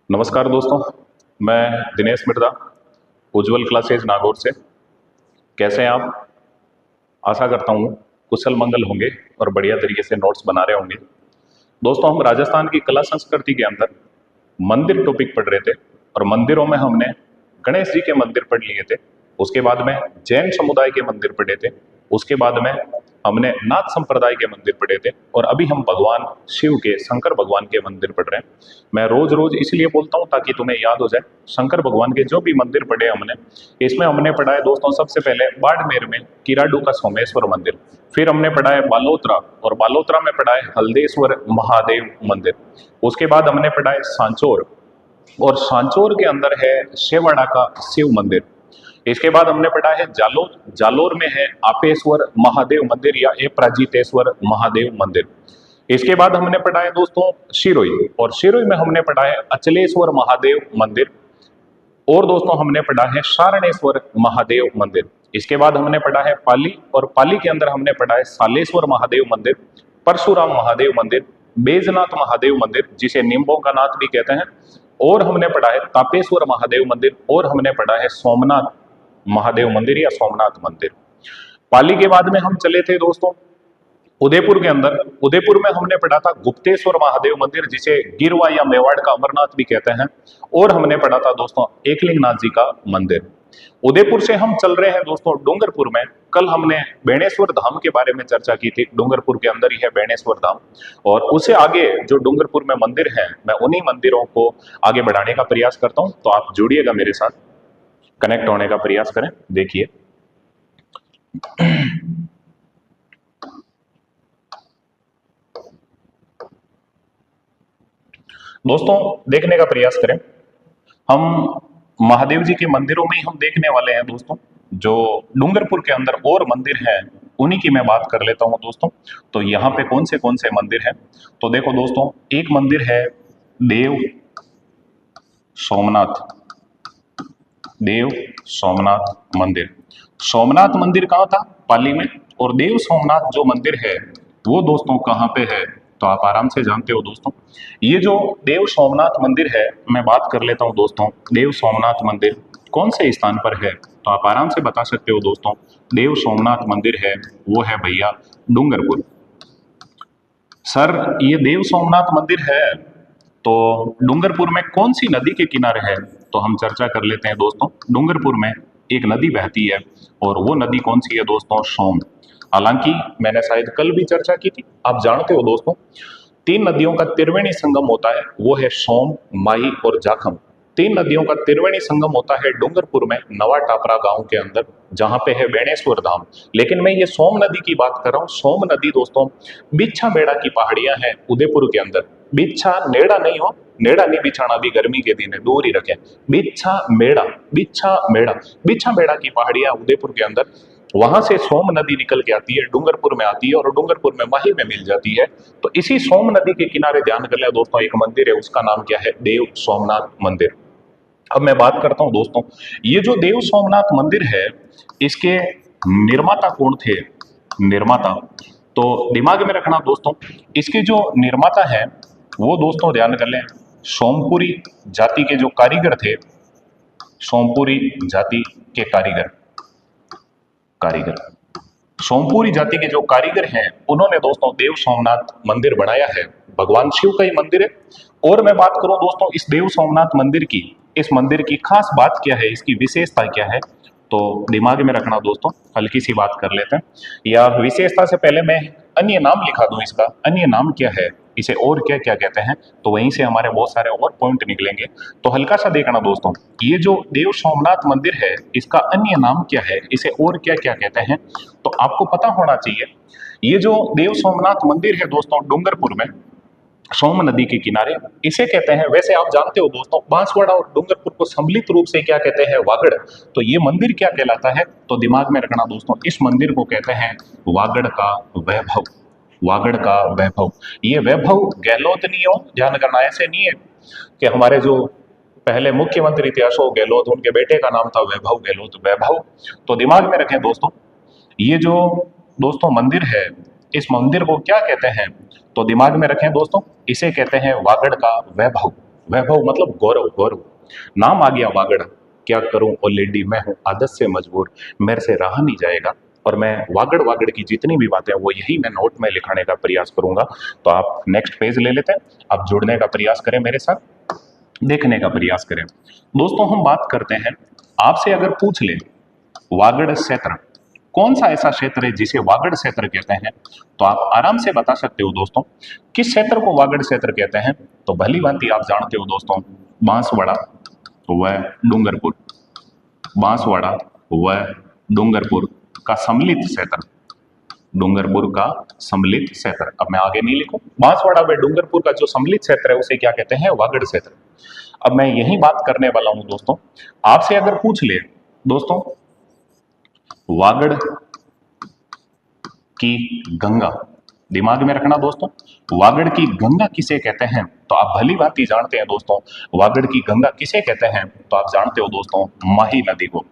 नमस्कार दोस्तों, मैं दिनेश मिर्जा, उज्जवल क्लासेज नागौर से। कैसे हैं आप? आशा करता हूँ कुशल मंगल होंगे और बढ़िया तरीके से नोट्स बना रहे होंगे। दोस्तों, हम राजस्थान की कला संस्कृति के अंदर मंदिर टॉपिक पढ़ रहे थे और मंदिरों में हमने गणेश जी के मंदिर पढ़ लिए थे। उसके बाद में जैन समुदाय के मंदिर पढ़े थे। उसके बाद में हमने नाथ संप्रदाय के मंदिर पढ़े थे और अभी हम भगवान शिव के, शंकर भगवान के मंदिर पढ़ रहे हैं। मैं रोज रोज इसलिए बोलता हूँ ताकि तुम्हें याद हो जाए। शंकर भगवान के जो भी मंदिर पढ़े हमने, इसमें हमने पढ़ा है दोस्तों सबसे पहले बाड़मेर में किराडू का सोमेश्वर मंदिर, फिर हमने पढ़ा है बालोतरा, और बालोतरा में पढ़ा है हल्देश्वर महादेव मंदिर। उसके बाद हमने पढ़ा है सांचौर, और सांचौर के अंदर है शेवाड़ा का शिव मंदिर। इसके बाद हमने पढ़ा है जालोर, जालोर में है आपेश्वर महादेव मंदिर या अपराजितेश्वर महादेव मंदिर। इसके बाद हमने पढ़ा है दोस्तों शिरोई, और शिरोई में हमने पढ़ा है अचलेश्वर महादेव मंदिर। और दोस्तों हमने पढ़ा है शारणेश्वर महादेव मंदिर। इसके बाद हमने पढ़ा है पाली, और पाली के अंदर हमने पढ़ा है सालेश्वर महादेव मंदिर, परशुराम महादेव मंदिर, बैजनाथ महादेव मंदिर जिसे नींबों का नाथ भी कहते हैं, और हमने पढ़ा है तापेश्वर महादेव मंदिर, और हमने पढ़ा है सोमनाथ महादेव मंदिर या सोमनाथ मंदिर। पाली के बाद में हम चले थे दोस्तों उदयपुर के अंदर। उदयपुर में हमने पढ़ा था गुप्तेश्वर महादेव मंदिर जिसे गिरवा या मेवाड़ का अमरनाथ भी कहते हैं, और हमने पढ़ा था दोस्तों एकलिंगनाथ जी का मंदिर। उदयपुर से हम चल रहे हैं दोस्तों डूंगरपुर में। कल हमने बेणेश्वर धाम के बारे में चर्चा की थी। डूंगरपुर के अंदर ही है बेणेश्वर धाम, और उससे आगे जो डूंगरपुर में मंदिर है, मैं उन्हीं मंदिरों को आगे बढ़ाने का प्रयास करता हूं। तो आप जुड़िएगा मेरे साथ, कनेक्ट होने का प्रयास करें। देखिए दोस्तों, देखने का प्रयास करें। हम महादेव जी के मंदिरों में ही हम देखने वाले हैं दोस्तों। जो डूंगरपुर के अंदर और मंदिर हैं उन्हीं की मैं बात कर लेता हूं दोस्तों। तो यहाँ पे कौन से मंदिर हैं? तो देखो दोस्तों, एक मंदिर है देव सोमनाथ, देव सोमनाथ मंदिर। सोमनाथ मंदिर कहाँ था? पाली में। और देव सोमनाथ जो मंदिर है वो दोस्तों कहाँ पे है? तो आप आराम से जानते हो दोस्तों। ये जो देव सोमनाथ मंदिर है, मैं बात कर लेता हूँ दोस्तों। देव सोमनाथ मंदिर कौन से स्थान पर है? तो आप आराम से बता सकते हो दोस्तों। देव सोमनाथ मंदिर है वो है भैया डूंगरपुर। सर, ये देव सोमनाथ मंदिर है तो डूंगरपुर में कौन सी नदी के किनारे है? तो हम चर्चा कर लेते हैं दोस्तों। डूंगरपुर में एक नदी बहती है, और वो नदी कौन सी है दोस्तों? सोम। हालांकि मैंने शायद कल भी चर्चा की थी। आप जानते हो दोस्तों, 3 नदियों का त्रिवेणी संगम होता है, वो है सोम, माही और जाखम। 3 नदियों का त्रिवेणी संगम होता है डूंगरपुर में नवा टापरा गांव के अंदर, जहां पे है बेणेश्वर धाम। लेकिन मैं ये सोम नदी की बात कर रहा हूँ। सोम नदी दोस्तों बिच्छा मेड़ा की पहाड़ियां हैं उदयपुर के अंदर। बिच्छा नेड़ा नहीं हो, नेड़ा नहीं बिछाना भी गर्मी के दिन है, दूर ही रखें। बिच्छा मेड़ा, बिच्छा मेड़ा, बिच्छा मेड़ा की पहाड़ियां उदयपुर के अंदर। वहां से सोम नदी निकल के आती है, डूंगरपुर में आती है, और डूंगरपुर में माही में मिल जाती है। तो इसी सोम नदी के किनारे ध्यान कर ले दोस्तों, एक मंदिर है, उसका नाम क्या है? देव सोमनाथ मंदिर। अब मैं बात करता हूं दोस्तों, ये जो देव सोमनाथ मंदिर है, इसके निर्माता कौन थे? निर्माता तो दिमाग में रखना दोस्तों, इसके जो निर्माता है वो दोस्तों ध्यान कर लें, सोमपुरी जाति के जो कारीगर थे, सोमपुरी जाति के कारीगर, सोमपुरी जाति के जो कारीगर हैं, उन्होंने दोस्तों देव सोमनाथ मंदिर बनाया है। भगवान शिव का ही मंदिर है। और मैं बात करूं दोस्तों इस देव सोमनाथ मंदिर की, इस मंदिर की खास बात क्या है, इसकी विशेषता क्या है, तो दिमाग में रखना दोस्तों। हल्की सी बात कर लेते हैं, या विशेषता से पहले मैं अन्य नाम लिखा दूं। इसका अन्य नाम क्या है, इसे और क्या क्या कहते हैं, तो वहीं से हमारे बहुत सारे और पॉइंट निकलेंगे। तो हल्का सा देखना दोस्तों, ये जो देव सोमनाथ मंदिर है, इसका अन्य नाम क्या है, इसे और क्या क्या कहते हैं, तो आपको पता होना चाहिए। ये जो देव सोमनाथ मंदिर है दोस्तों डूंगरपुर में, सोम नदी के किनारे, इसे कहते हैं, वैसे आप जानते हो दोस्तों, बांसवाड़ा और डूंगरपुर को सम्मिलित रूप से क्या कहते हैं? वागड़। तो ये मंदिर क्या कहलाता है? तो दिमाग में रखना दोस्तों, इस मंदिर को कहते हैं वागड़ का वैभव। वागड़ का वैभव। ये वैभव गहलोत नहीं हो, ध्यान करना, ऐसे नहीं है कि हमारे जो पहले मुख्यमंत्री थे अशोक गहलोत, उनके बेटे का नाम था वैभव गहलोत, वैभव। तो दिमाग में रखें दोस्तों, ये जो दोस्तों मंदिर है, इस मंदिर को क्या कहते हैं? तो दिमाग में रखें दोस्तों, इसे कहते हैं वागड़ का वैभव। वैभव मतलब गौरव, गौरव। नाम आ गया वागड़, क्या करूं ओ लेडी, मैं हूं आदत से मजबूर, मेरे से रहा नहीं जाएगा। और मैं वागड़ वागड़ की जितनी भी बातें हैं वो यही मैं नोट में लिखाने का प्रयास करूंगा। तो आप नेक्स्ट पेज ले लेते हैं, आप जुड़ने का प्रयास करें मेरे साथ, देखने का प्रयास करें। दोस्तों हम बात करते हैं, आपसे अगर पूछ ले वागड़ क्षेत्र, कौन सा ऐसा क्षेत्र है जिसे वागड़ क्षेत्र कहते हैं, तो आप आराम से बता सकते हो दोस्तों किस क्षेत्र को वागड़ क्षेत्र कहते हैं। तो भली भांति आप जानते हो दोस्तों, बांसवाड़ा व डूंगरपुर, बांसवाड़ा व डूंगरपुर का सम्मिलित क्षेत्र, डूंगरपुर का सम्मिलित क्षेत्र। अब मैं आगे नहीं लिखूं, बांसवाड़ा व डूंगरपुर का जो सम्मिलित क्षेत्र है उसे क्या कहते हैं, वागड़ क्षेत्र। अब मैं यही बात करने वाला हूं दोस्तों, आपसे अगर पूछ ले दोस्तों वागड़ की गंगा, दिमाग में रखना दोस्तों, वागड़ की गंगा किसे कहते हैं, तो आप भली भांति जानते हैं दोस्तों वागड़ की गंगा किसे कहते हैं। तो आप जानते हो दोस्तों माही नदी को,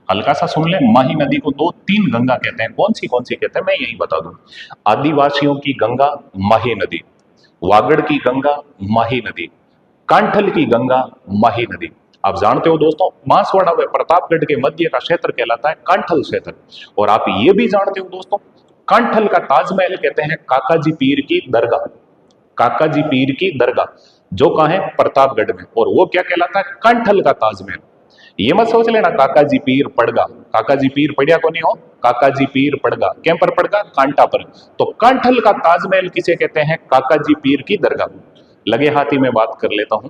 हल्का सा सुन ले, माही नदी को दो तीन गंगा कहते हैं, कौन सी कहते हैं मैं यही बता दूं। आदिवासियों की गंगा माही नदी, वागड़ की गंगा माही नदी, कांठल की गंगा माही नदी। आप जानते हो दोस्तों बांसवाड़ा व प्रतापगढ़ के मध्य का क्षेत्र कहलाता है कांठल क्षेत्र। और आप ये भी जानते हो दोस्तों कांठल का ताजमहल कहते हैं काकाजी पीर की दरगाह, काकाजी पीर की दरगाह जो कहां है, प्रतापगढ़ में, और वो क्या कहलाता है, कांठल का ताजमहल। ये मत सोच लेना काकाजी पीर पड़गा, काकाजी पीर पड़िया को नहीं हो, काकाजी पीर पड़गा, क्या पर पड़गा, कांटा पर। तो कांठल का ताजमहल किसे कहते हैं, काकाजी पीर की दरगाह। लगे हाथी में बात कर लेता हूं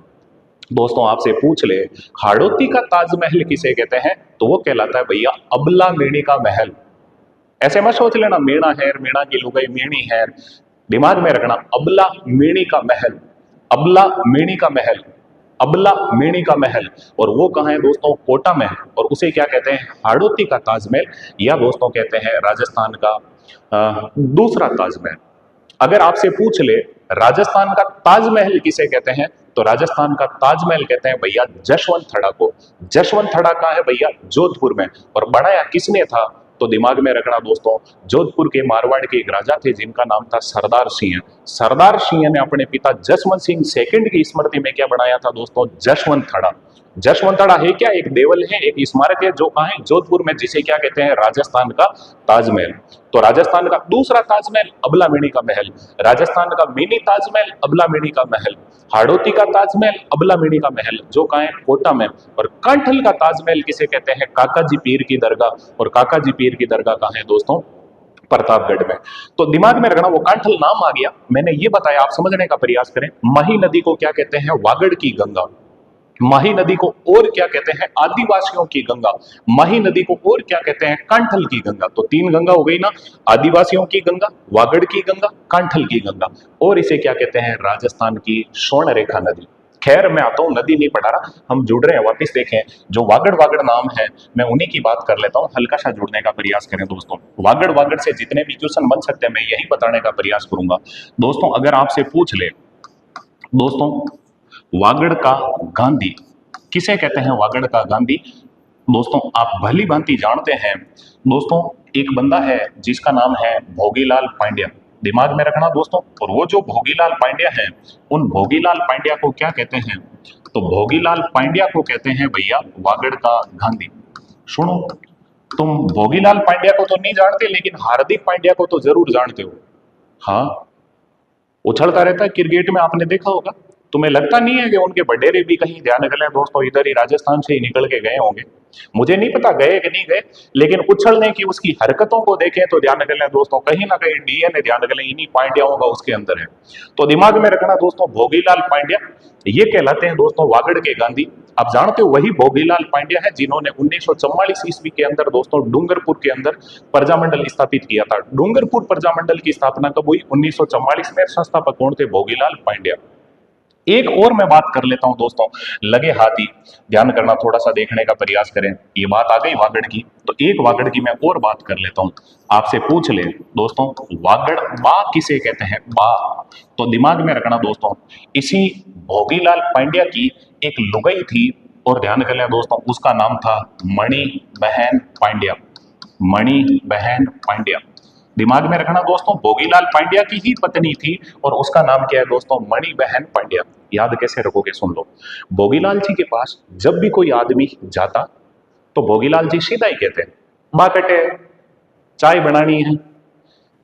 दोस्तों, आपसे पूछ ले हाड़ौती का ताजमहल किसे कहते हैं, तो वो कहलाता है भैया अबला मेणी का महल। ऐसे मत सोच लेना मेणा हैर, मेणा की लुगाई मेणी हैर, दिमाग में रखना अबला मेणी का महल, अबला मेणी का महल, अबला मेणी का महल। और वो कहाँ है दोस्तों, कोटा में है, और उसे क्या कहते हैं, हाड़ौती का ताजमहल, या दोस्तों कहते हैं राजस्थान का दूसरा ताजमहल। अगर आपसे पूछ ले राजस्थान का ताजमहल किसे कहते हैं, तो राजस्थान का ताजमहल कहते हैं भैया जशवंत थड़ा को। जशवंत थड़ा कहाँ है भैया, जोधपुर में। और बनाया किसने था, तो दिमाग में रखना दोस्तों जोधपुर के मारवाड़ के एक राजा थे जिनका नाम था सरदार सिंह। सरदार सिंह ने अपने पिता जसवंत सिंह सेकंड की स्मृति में क्या बनाया था दोस्तों, जशवंत थड़ा। जशवंत थड़ा है क्या, एक देवल है, एक स्मारक है जो कहाँ है, जोधपुर में, जिसे क्या कहते हैं, राजस्थान का ताजमहल। तो राजस्थान का दूसरा ताजमहल अबला मेणी का महल, राजस्थान का मिनी ताजमहल अबला मेणी का महल, हाड़ौती का ताजमहल अबला मेणी का महल जो कहाँ है, कोटा में। और कांठल का ताजमहल किसे कहते हैं, काकाजी पीर की दरगाह। और काकाजी पीर की दरगाह कहाँ है दोस्तों, प्रतापगढ़ में। तो दिमाग में रखना, वो कांठल नाम आ गया, मैंने ये बताया, आप समझने का प्रयास करें। माही नदी को क्या कहते हैं, वागड़ की गंगा। माही नदी को और क्या कहते हैं, आदिवासियों की गंगा। माही नदी को और क्या कहते हैं, कांठल की गंगा। तो तीन गंगा हो गई ना, आदिवासियों की गंगा, वागड़ की गंगा, कांठल की गंगा। और इसे क्या कहते हैं, राजस्थान की स्वर्ण रेखा नदी। खैर मैं आता हूं, नदी नहीं पढ़ा रहा, हम जुड़ रहे हैं, वापिस देखें। जो वागड़ वागड़ नाम है मैं उन्हीं की बात कर लेता हूं, हल्का सा जुड़ने का प्रयास करें दोस्तों। वागड़ वागड़ से जितने भी क्वेश्चन बन सकते हैं मैं यही बताने का प्रयास करूंगा दोस्तों। अगर आपसे पूछ ले दोस्तों वागड़ का गांधी किसे कहते हैं, वागड़ का गांधी, दोस्तों आप भली भांति जानते हैं दोस्तों, एक बंदा है जिसका नाम है भोगीलाल पांड्या। दिमाग में रखना दोस्तों, और वो जो भोगीलाल पांड्या है, उन भोगीलाल पांड्या को क्या कहते हैं, तो भोगीलाल पांड्या को कहते हैं भैया वागड़ का गांधी। सुनो, तुम भोगीलाल पांड्या को तो नहीं जानते, लेकिन हार्दिक पांड्या को तो जरूर जानते हो। हाँ, उछलता रहता है क्रिकेट में, आपने देखा होगा। तुम्हें लगता नहीं है कि उनके बडेरे भी कहीं ध्यान गले दोस्तों इधर ही राजस्थान से ही निकल के गए होंगे। मुझे नहीं पता गए कि नहीं गए, लेकिन उछलने की उसकी हरकतों को देखें तो ध्यान गले दोस्तों कहीं ना कहीं डीएनए ध्यान गले इन्हीं पांड्याओं का उसके अंदर है। तो दिमाग में रखना दोस्तों, भोगीलाल पांड्या ये कहलाते हैं दोस्तों वागड़ के गांधी। आप जानते हो वही भोगीलाल पांड्या है जिन्होंने 1944 ईस्वी के अंदर दोस्तों डूंगरपुर के अंदर प्रजामंडल स्थापित किया था। डूंगरपुर प्रजामंडल की स्थापना कब हुई, 1944 में। संस्थापक कौन थे, भोगीलाल पांड्या। एक और मैं बात कर लेता हूं दोस्तों, लगे हाथी, ध्यान करना, थोड़ा सा देखने का प्रयास करें। ये बात आ गई वागड़ की, तो एक वागड़ की मैं और बात कर लेता हूं। आपसे पूछ ले दोस्तों वागड़ बा किसे कहते हैं, बा। तो दिमाग में रखना दोस्तों, इसी भोगीलाल पांड्या की एक लुगाई थी, और ध्यान कर लें दोस्तों उसका नाम था मणि बहन पांड्या। मणि बहन पांड्या। दिमाग में रखना दोस्तों, भोगीलाल पांड्या की ही पत्नी थी और उसका नाम क्या है दोस्तों, मणिबहन पांड्या। याद कैसे रखोगे सुन लो। भोगीलाल जी के पास जब भी कोई आदमी जाता तो भोगीलाल जी सीधा ही कहते, माँ कटे चाय बनानी है।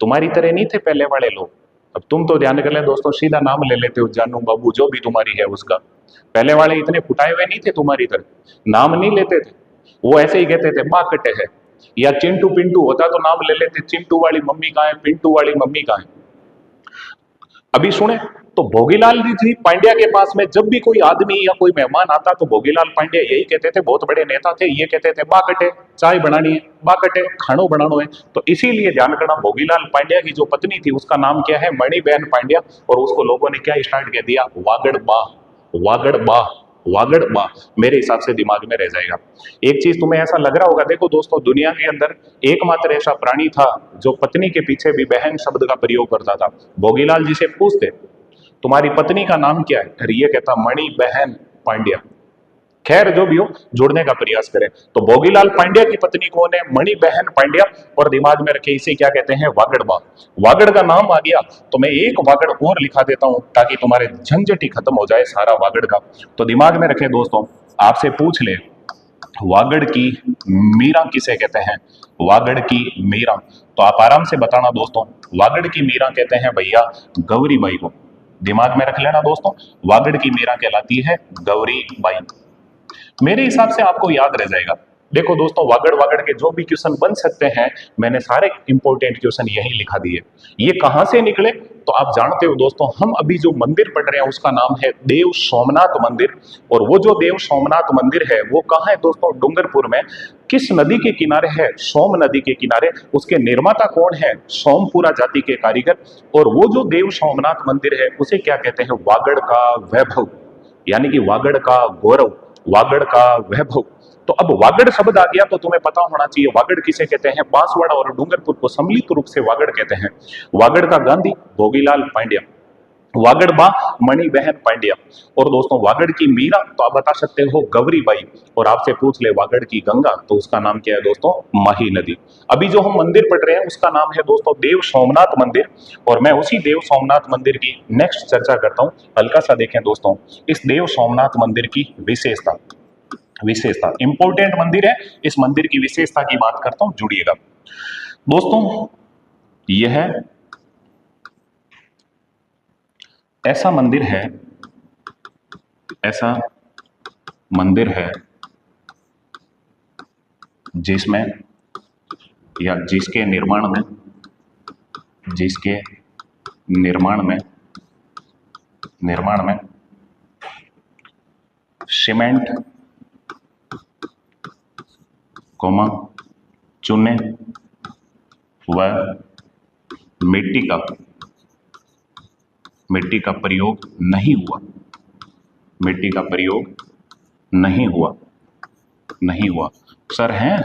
तुम्हारी तरह नहीं थे पहले वाले लोग। अब तुम तो ध्यान कर ले दोस्तों, सीधा नाम ले लेते हो, जानू बाबू जो भी तुम्हारी है उसका। पहले वाले इतने फुटाए हुए नहीं थे तुम्हारी तरह, नाम नहीं लेते थे। वो ऐसे ही कहते थे माँ कटे है, या चिंटू पिंटू होता तो नाम ले लेते, चिंटू वाली मम्मी कहाँ है, पिंटू वाली मम्मी कहाँ है। अभी सुने तो भोगीलाल जी पांड्या के पास में जब भी कोई आदमी या कोई मेहमान आता तो भोगीलाल पांड्या यही कहते थे, बहुत बड़े नेता थे, ये कहते थे माँ कटे चाय बनानी है, माँ कटे खानो बनानो है। तो इसीलिए ध्यान करना, भोगीलाल पांड्या की जो पत्नी थी उसका नाम क्या है, मणिबहन पांड्या। और उसको लोगों ने क्या स्टार्ट कर दिया, वागड़ बा, वागड़ बा, वागड़ बा। मेरे हिसाब से दिमाग में रह जाएगा। एक चीज तुम्हें ऐसा लग रहा होगा, देखो दोस्तों, दुनिया के अंदर एकमात्र ऐसा प्राणी था जो पत्नी के पीछे भी बहन शब्द का प्रयोग करता था। भोगीलाल जी से पूछते तुम्हारी पत्नी का नाम क्या है, अरे ये कहता मणिबहन पांड्या। खैर जो भी हो, जुड़ने का प्रयास करें। तो भोगीलाल पांड्या की पत्नी कौन है, मणिबहन पांड्या। और दिमाग में रखे इसे क्या कहते हैं, वागड़बा। वागड़ का नाम आ गया तो मैं एक वागड़ और लिखा देता हूं ताकि तुम्हारे झंझट ही खत्म हो जाए सारा वागड़ का। तो दिमाग में रखे दोस्तों, आपसे पूछ ले वागड़ की मीरा किसे कहते हैं, वागड़ की मीरा। तो आप आराम से बताना दोस्तों, वागड़ की मीरा कहते हैं भैया गौरी बाई को। दिमाग में रख लेना दोस्तों, वागड़ की मीरा कहलाती है गौरी बाई। मेरे हिसाब से आपको याद रह जाएगा। देखो दोस्तों, वागड़ वागड़ के जो भी क्वेश्चन बन सकते हैं, मैंने सारे इंपॉर्टेंट क्वेश्चन यही लिखा दिए। ये कहां से निकले तो आप जानते हो दोस्तों, हम अभी जो मंदिर पढ़ रहे हैं उसका नाम है देव सोमनाथ मंदिर। और वो जो देव सोमनाथ मंदिर है वो कहाँ है दोस्तों, डूंगरपुर में। किस नदी के किनारे है, सोम नदी के किनारे। उसके निर्माता कौन है, सोमपुरा जाति के कारीगर। और वो जो देव सोमनाथ मंदिर है उसे क्या कहते हैं, वागड़ का वैभव, यानी कि वागड़ का गौरव, वागड़ का वैभव। तो अब वागड़ शब्द आ गया तो तुम्हें पता होना चाहिए वागड़ किसे कहते हैं। बांसवाड़ा और डूंगरपुर को सम्मिलित रूप से वागड़ कहते हैं। वागड़ का गांधी भोगीलाल पांड्या, वागड़ बा मणिबहन पांड्या। और दोस्तों वागड़ की मीरा तो आप बता सकते हो गौरी बाई। और आपसे पूछ ले वागड़ की गंगा तो उसका नाम क्या है दोस्तों, माही नदी। अभी जो हम मंदिर पढ़ रहे हैं उसका नाम है दोस्तों देव सोमनाथ मंदिर। और मैं उसी देव सोमनाथ मंदिर की नेक्स्ट चर्चा करता हूं। हल्का सा देखें दोस्तों, इस देव सोमनाथ मंदिर की विशेषता, विशेषता इंपॉर्टेंट मंदिर है, इस मंदिर की विशेषता की बात करता हूं, जुड़िएगा दोस्तों। यह ऐसा मंदिर है, ऐसा मंदिर है जिसमें या जिसके निर्माण में, जिसके निर्माण में, निर्माण में सीमेंट कोमा चूने व मिट्टी का प्रयोग नहीं हुआ, मिट्टी का प्रयोग नहीं हुआ, नहीं हुआ। सर हैं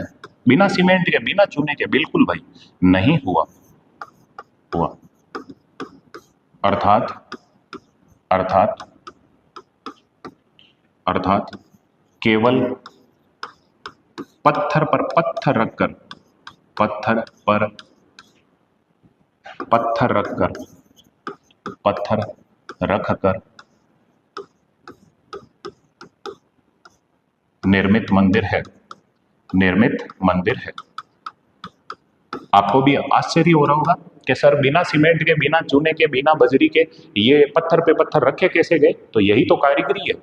बिना सीमेंट के, बिना चूने के, बिल्कुल भाई नहीं हुआ, हुआ। अर्थात अर्थात अर्थात केवल पत्थर पर पत्थर रखकर, पत्थर पर पत्थर रखकर, पत्थर रखकर निर्मित मंदिर है, निर्मित मंदिर है। आपको भी आश्चर्य हो रहा होगा कि सर बिना सीमेंट के, बिना चूने के, बिना बजरी के ये पत्थर पे पत्थर रखे कैसे गए। तो यही तो कारीगरी है।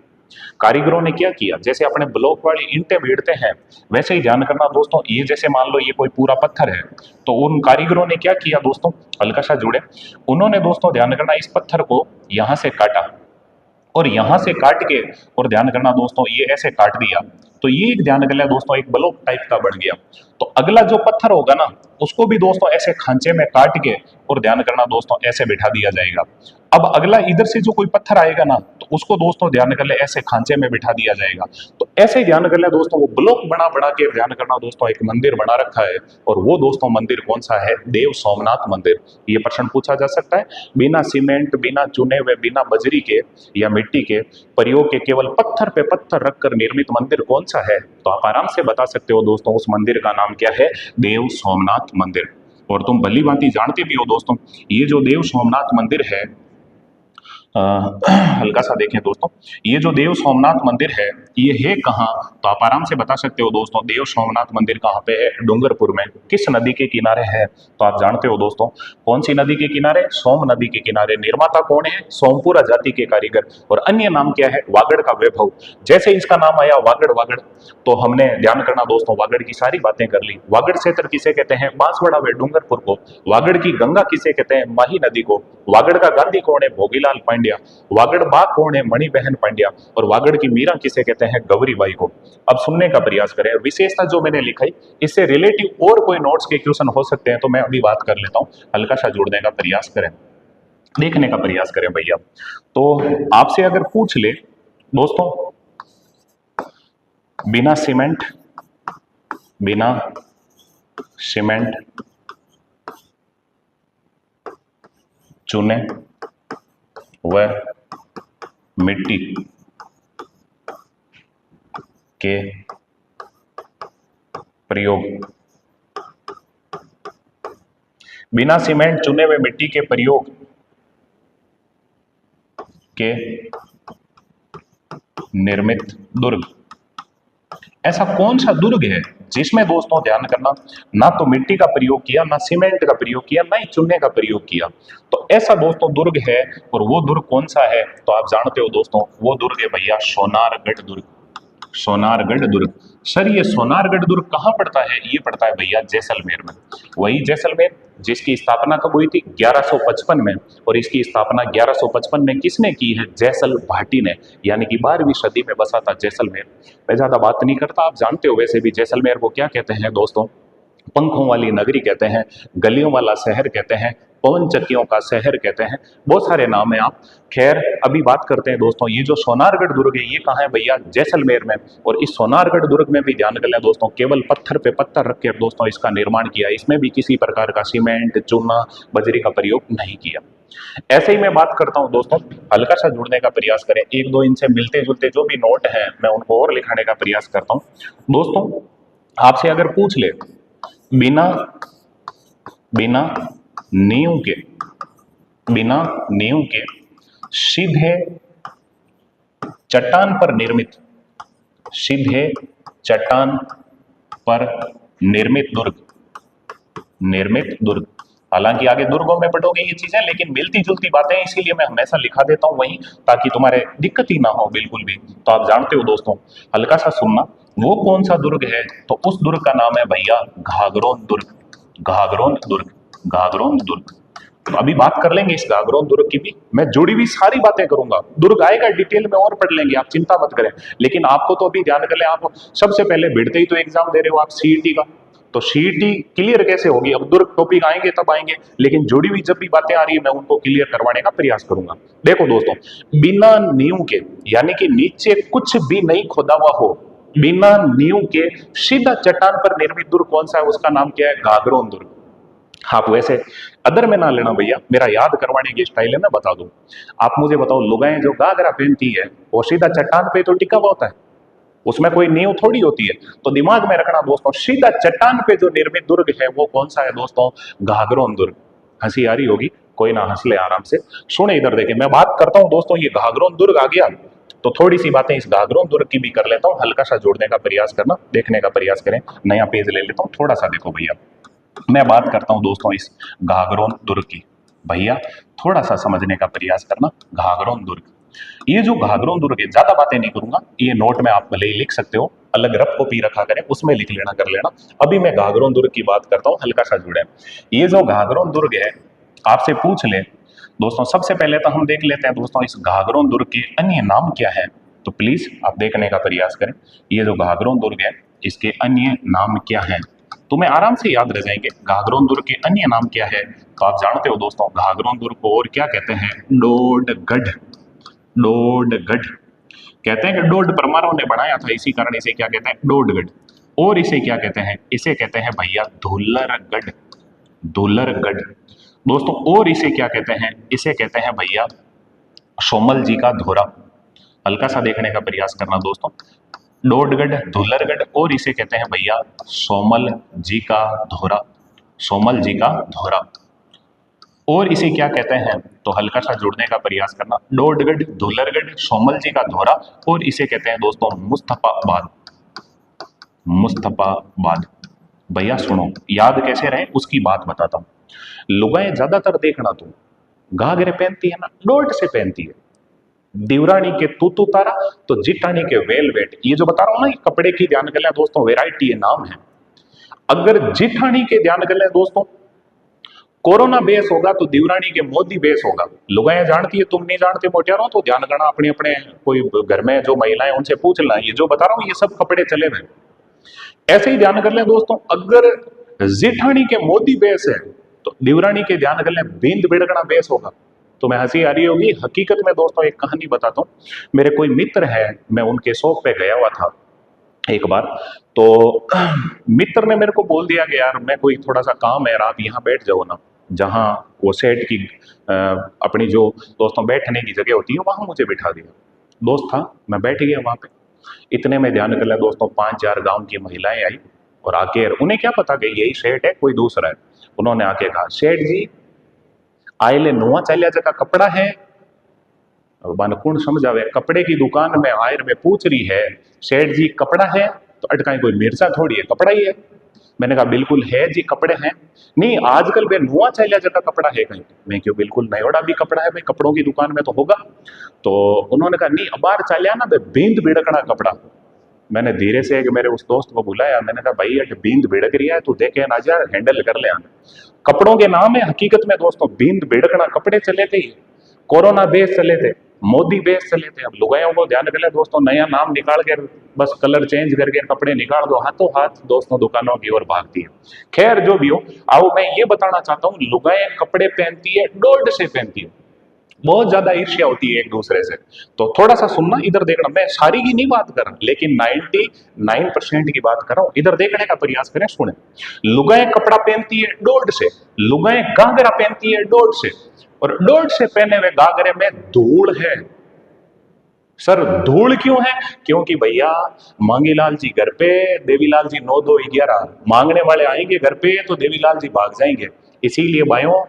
कारीगरों ने क्या किया, जैसे अपने ब्लॉक वाली ईंटें भीड़ते हैं वैसे ही ध्यान करना दोस्तों, ये जैसे मान लो ये कोई पूरा पत्थर है तो उन कारीगरों ने क्या किया दोस्तों, हल्का सा जुड़े। उन्होंने दोस्तों ध्यान करना इस पत्थर को यहां से काटा और यहां से काट के, और ध्यान करना दोस्तों ये ऐसे काट दिया तो ये एक ध्यान कर लिया दोस्तों एक ब्लॉक टाइप का बन गया। तो अगला जो पत्थर होगा ना उसको भी दोस्तों ऐसे खांचे में काट के और ध्यान करना दोस्तों ऐसे बिठा दिया जाएगा। अब अगला इधर से जो कोई पत्थर आएगा ना तो उसको दोस्तों ध्यान कर ले ऐसे खांचे में बिठा दिया जाएगा। तो ऐसे ध्यान कर ले दोस्तों, वो ब्लॉक बना बना के ध्यान करना दोस्तों एक मंदिर बना रखा है। और वो दोस्तों मंदिर कौन सा है, देव सोमनाथ मंदिर। ये प्रश्न पूछा जा सकता है, बिना सीमेंट, बिना चुने हुए, बिना बजरी के या मिट्टी के प्रयोग के केवल पत्थर पे पत्थर रखकर निर्मित मंदिर कौन सा है। तो आप आराम से बता सकते हो दोस्तों उस मंदिर का नाम क्या है, देव सोमनाथ मंदिर। और तुम भली भांति जानते भी हो दोस्तों, ये जो देव सोमनाथ मंदिर है, हल्का सा देखें दोस्तों, ये जो देव सोमनाथ मंदिर है ये है कहाँ, तो आप आराम से बता सकते हो दोस्तों। देव सोमनाथ मंदिर कहाँ पे है? डूंगरपुर में। किस नदी के किनारे है? तो आप जानते हो दोस्तों, कौन सी नदी के किनारे? सोम नदी के किनारे। निर्माता कौन है? सोमपुरा जाति के कारीगर। और अन्य नाम क्या है? वागड़ का वैभव। जैसे इसका नाम आया वागड़ वागड़, तो हमने ध्यान करना दोस्तों, वागड़ की सारी बातें कर ली। वागड़ क्षेत्र किसे कहते हैं? बांसवाड़ा व डूंगरपुर को। वागड़ की गंगा किसे कहते हैं? माही नदी को। वागड़ का गांधी कौन है? भोगीलाल पांड्या। वागड़ बाग कौन है? मणिबहन पांड्या। और वागड़ की मीरा किसे कहते हैं? गौरीबाई को। अब सुनने का प्रयास करें। विशेषता जो मैंने लिखाई, इससे रिलेटिव और कोई नोट्स के क्वेश्चन हो सकते हैं तो मैं अभी बात कर लेता हूं। हल्का सा जोड़ने का प्रयास करें, देखने का प्रयास करें भैया। तो आपसे अगर पूछ ले दोस्तों, बिना सीमेंट चूने व मिट्टी के प्रयोग, बिना सीमेंट चूने व मिट्टी के प्रयोग के निर्मित दुर्ग। ऐसा कौन सा दुर्ग है जिसमें दोस्तों, ध्यान करना, ना तो मिट्टी का प्रयोग किया, ना सीमेंट का प्रयोग किया, ना ही चूने का प्रयोग किया। तो ऐसा दोस्तों दुर्ग है, और वो दुर्ग कौन सा है? तो आप जानते हो दोस्तों, वो दुर्ग है भैया सोनारगढ़ दुर्ग। सोनारगढ़ दुर्ग। सर ये सोनारगढ़ दुर्ग कहाँ पड़ता है? ये पड़ता है भैया जैसलमेर में। वही जैसलमेर जिसकी स्थापना कब हुई थी? 1155 में। और इसकी स्थापना 1155 में किसने की है? जैसल भाटी ने, यानी कि 12वीं सदी में बसा था जैसलमेर। मैं ज्यादा बात नहीं करता, आप जानते हो वैसे भी जैसलमेर को क्या कहते हैं दोस्तों? पंखों वाली नगरी कहते हैं, गलियों वाला शहर कहते हैं, पवन चक्कियों का शहर कहते हैं, बहुत सारे नाम है आप। खैर अभी बात करते हैं दोस्तों, ये जो सोनारगढ़ दुर्ग है ये कहाँ है भैया? जैसलमेर में। और इस सोनारगढ़ दुर्ग में भी ध्यान कर लें दोस्तों, केवल पत्थर पे पत्थर रख कर दोस्तों इसका निर्माण किया। इसमें भी किसी प्रकार का सीमेंट, चूना, बजरी का प्रयोग नहीं किया। ऐसे ही मैं बात करता हूं दोस्तों, हल्का सा जुड़ने का प्रयास करें। एक दो इनसे मिलते जुलते जो भी नोट हैं मैं उनको और लिखाने का प्रयास करता हूं दोस्तों। आपसे अगर पूछ ले, बिना नींव के सीधे चट्टान पर निर्मित दुर्ग। हालांकि आगे दुर्गों में पढ़ोगे ये चीजें, लेकिन मिलती जुलती बातें हैं, इसीलिए मैं हमेशा लिखा देता हूं वहीं, ताकि तुम्हारे दिक्कत ही ना हो बिल्कुल भी। तो आप जानते हो दोस्तों, हल्का सा सुनना, वो कौन सा दुर्ग है? तो उस दुर्ग का नाम है भैया घाघरोन दुर्ग। घाघरोन दुर्ग। तो अभी बात कर लेंगे इस घाघरोन दुर्ग की भी, मैं जुड़ी हुई सारी बातें करूंगा। दुर्ग आएगा डिटेल में और पढ़ लेंगे, आप चिंता मत करें। लेकिन आपको तो अभी ध्यान कर ले, आप सबसे पहले भिड़ते ही तो एग्जाम दे रहे हो आप सीईटी का, तो सीईटी क्लियर कैसे होगी? अब दुर्ग टॉपिक आएंगे तब आएंगे, लेकिन जुड़ी हुई जब भी बातें आ रही है मैं उनको क्लियर करवाने का प्रयास करूंगा। देखो दोस्तों, बिना नींव के, यानी कि नीचे कुछ भी नहीं खोदा हुआ हो, बिना नींव के सीधा चट्टान पर निर्मित दुर्ग कौन सा है? उसका नाम क्या है? घाघरोन दुर्ग। आप वैसे अदर में ना लेना भैया, मेरा याद करवाने की स्टाइल है, मैं बता दूं। आप मुझे बताओ, लुगाएं जो घाघरा पहनती है वो सीधा चट्टान पे तो टिका हुआ होता है, उसमें कोई नींव थोड़ी होती है। तो दिमाग में रखना दोस्तों, सीधा चट्टान पे जो निर्मित दुर्ग है वो कौन सा है दोस्तों? घाघरोन दुर्ग। हंसी आ रही होगी, कोई ना, हंस ले आराम से। सुने इधर देखे, मैं बात करता हूं दोस्तों, ये घाघरोन दुर्ग आ गया तो थोड़ी सी बातें इस घाघरोन दुर्ग की भी कर लेता हूं। हल्का सा जोड़ने का प्रयास करना, देखने का प्रयास करें। नया पेज ले लेता हूं, थोड़ा सा देखो भैया। मैं बात करता हूं दोस्तों इस घाघरोन दुर्ग की, भैया थोड़ा सा समझने का प्रयास करना। घाघरोन दुर्ग, ये जो घाघरोन दुर्ग है, ज्यादा बातें नहीं करूंगा, ये नोट में आप भले ही लिख सकते हो, अलग रफ कॉपी रखा करें, उसमें लिख लेना कर लेना। अभी मैं घाघरोन दुर्ग की बात करता हूं, हल्का सा जुड़े। ये जो घाघरोन दुर्ग है, आपसे पूछ ले दोस्तों, सबसे पहले तो हम देख लेते हैं दोस्तों इस घाघरोन दुर्ग के अन्य नाम क्या है। तो प्लीज आप देखने का प्रयास करें, ये जो घाघरोन दुर्ग है इसके अन्य नाम क्या है, तुम्हें आराम से याद रह जाएंगे। घाघरोन दुर्ग के अन्य नाम क्या है? तो आप जानते हो दोस्तों, घाघरोन दुर्ग को और क्या कहते हैं? डोडगढ़ कहते हैं कि डोड परमारों ने बनाया था, इसी कारण इसे क्या कहते हैं? डोडगढ़। और इसे क्या कहते हैं? इसे कहते हैं भैया धुलरगढ़ दोस्तों। और इसे क्या कहते हैं? इसे कहते हैं भैया सोमल जी का धोरा। हल्का सा देखने का प्रयास करना दोस्तों, डोडगढ़, धुलरगढ़, और इसे कहते हैं भैया सोमल जी का धोरा। सोमल जी का धोरा। और इसे क्या कहते हैं, तो हल्का सा जुड़ने का प्रयास करना, डोडगढ़, धुलरगढ़, सोमल जी का धोरा, और इसे कहते हैं दोस्तों मुस्तफाबाद। मुस्तफाबाद। भैया सुनो, याद कैसे रहे उसकी बात बताता हूं। लुगाएं ज्यादातर देखना, तुम घाघरे पहनती है ना, डोल्ट से पहनती है। देवरानी के तूतू तारा, तो जिठानी के वेलवेट, ये जो बता रहा हूं ना, ये कपड़े की ध्यान कर लें दोस्तों, वेराइटी है, नाम है। अगर जिठानी के ध्यान कर लें दोस्तों, कोरोना बेस होगा तो देवरानी के मोदी बेस होगा। लुगाएं जानती है, तुम नहीं जानते मोटियारों, तो ध्यान करना अपने अपने, कोई घर में जो महिलाएं उनसे पूछ लेना, ये जो बता रहा हूं ये सब कपड़े चले हुए। ऐसे ही ध्यान कर लें दोस्तों, अगर जेठानी के मोदी बेस है तो देवरानी के ध्यान कर लें बिंद बिड़कना बेस होगा। तो मैं हंसी आ रही होगी, हकीकत में दोस्तों एक कहानी बताता हूँ। मेरे कोई मित्र है, मैं उनके शॉप पे गया हुआ था एक बार, तो मित्र ने मेरे को बोल दिया कि यार मैं, कोई थोड़ा सा काम है, आप यहाँ बैठ जाओ ना, जहाँ वो सेठ की अपनी जो दोस्तों बैठने की जगह होती है वहां मुझे बिठा दिया। दोस्त था, मैं बैठ गया वहां पे। इतने में ध्यान कर लिया दोस्तों, 5-4 गांव की महिलाएं आई और आके, उन्हें क्या पता कि यही सेठ है कोई दूसरा है, उन्होंने आके कहा, सेठ जी आयले नुआ चालिया जगह कपड़ा है। अब बन कौन समझावे, कपड़े की दुकान में आयर में पूछ रही है, सेठ जी कपड़ा है, तो अटकाई कोई मिर्चा थोड़ी है, कपड़ा ही है। मैंने कहा बिल्कुल है जी, कपड़े हैं। नहीं आजकल बे नुआ चालिया जगह कपड़ा है कहीं। मैं क्यों, बिल्कुल नयोड़ा भी कपड़ा है भाई, कपड़ों की दुकान में तो होगा। तो उन्होंने कहा नहीं अबार चालिया ना बे बींद बिड़कना कपड़ा। मैंने धीरे से मेरे उस दोस्त को बुलाया, मैंने कहा भाई अट बींद बिड़क रही है, तू देखे ना जा, हैंडल कर ले आने। कपड़ों के नाम है, हकीकत में दोस्तों बींद बिड़कना कपड़े चले थे। कोरोना बेस चले थे, मोदी बेस चले थे। अब लुगाइयों को ध्यान कर ले दोस्तों, नया नाम निकाल के बस कलर चेंज करके कपड़े निकाल दो, हाथों हाथ दोस्तों दुकानों की ओर भागती है। खैर जो भी हो, आओ मैं ये बताना चाहता हूँ, लुगाइयां कपड़े पहनती है, डोल्ड से पहनती है, बहुत ज्यादा ईर्ष्या होती है एक दूसरे से। तो थोड़ा सा सुनना, इधर देखना, मैं सारी की नहीं बात कर रहा, लेकिन 99% की बात कर रहा हूं, इधर देखने का प्रयास करें, सुने। लुगाएं कपड़ा पहनती है डोल्ड से, लुगाएं घाघरा पहनती है डोल्ड से, और डोल्ड से पहने हुए घाघरे में धूल है। सर धूल क्यों है? क्योंकि भैया मांगीलाल जी घर पे, देवीलाल जी 9-2-11 मांगने वाले आएंगे घर पे, तो देवीलाल जी भाग जाएंगे। इसीलिए भाइयों,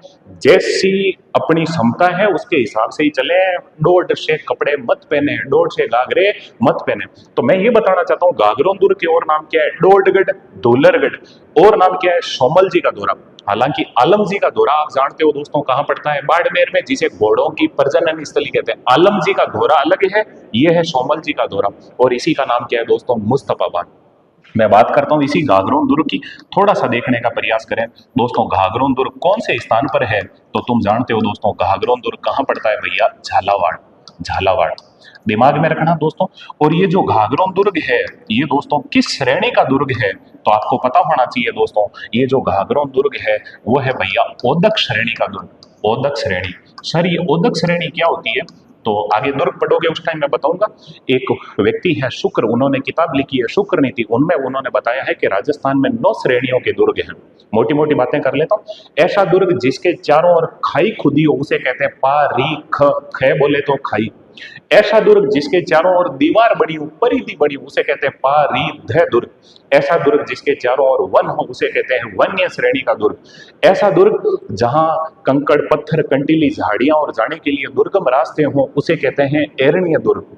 जैसी अपनी क्षमता है उसके हिसाब से ही चले, डोड से कपड़े मत पहने, डोड से घाघरे मत पहने। तो मैं ये बताना चाहता हूँ, घाघरों दुर्ग के और नाम क्या है, डोडगढ़, धूलरगढ़, और नाम क्या है, सोमल जी का धोरा। हालांकि आलम जी का धोरा आप जानते हो दोस्तों कहां पड़ता है, बाड़मेर में, जिसे घोड़ों की प्रजनन स्थली कहते हैं। आलम जी का धोरा अलग है, यह है सोमल जी का धोरा, और इसी का नाम क्या है दोस्तों, मुस्तफाबाद। मैं बात करता हूं इसी घाघरों दुर्ग की, थोड़ा सा देखने का प्रयास करें दोस्तों। घाघरों दुर्ग कौन से स्थान पर है, तो तुम जानते हो दोस्तों, घाघरों दुर्ग कहां पड़ता है भैया, झालावाड़। झालावाड़ दिमाग में रखना दोस्तों। और ये जो घाघरों दुर्ग है, ये दोस्तों किस श्रेणी का दुर्ग है, तो आपको पता होना चाहिए दोस्तों, ये जो घाघरों दुर्ग है वो है भैया ओदक श्रेणी का दुर्ग। ओदक श्रेणी। सर ये ओदक श्रेणी क्या होती है, तो आगे दुर्ग पढ़ोगे उस टाइम मैं बताऊंगा। एक व्यक्ति है शुक्र, उन्होंने किताब लिखी है शुक्र नीति, उनमें उन्होंने बताया है कि राजस्थान में 9 श्रेणियों के दुर्ग हैं। मोटी मोटी बातें कर लेता हूं। ऐसा दुर्ग जिसके चारों ओर खाई खुदी हो उसे कहते हैं पा री ख, ख बोले तो खाई। ऐसा दुर्ग जिसके चारों ओर दीवार बनी हो, परिधि बनी हो, उसे कहते हैं पा री ध दुर्ग। ऐसा दुर्ग जिसके चारों ओर वन हो उसे कहते हैं वन्य श्रेणी का दुर्ग। ऐसा दुर्ग जहां कंकड़ पत्थर कंटीली झाड़ियां और जाने के लिए दुर्गम रास्ते हों उसे कहते हैं एरण्य दुर्ग।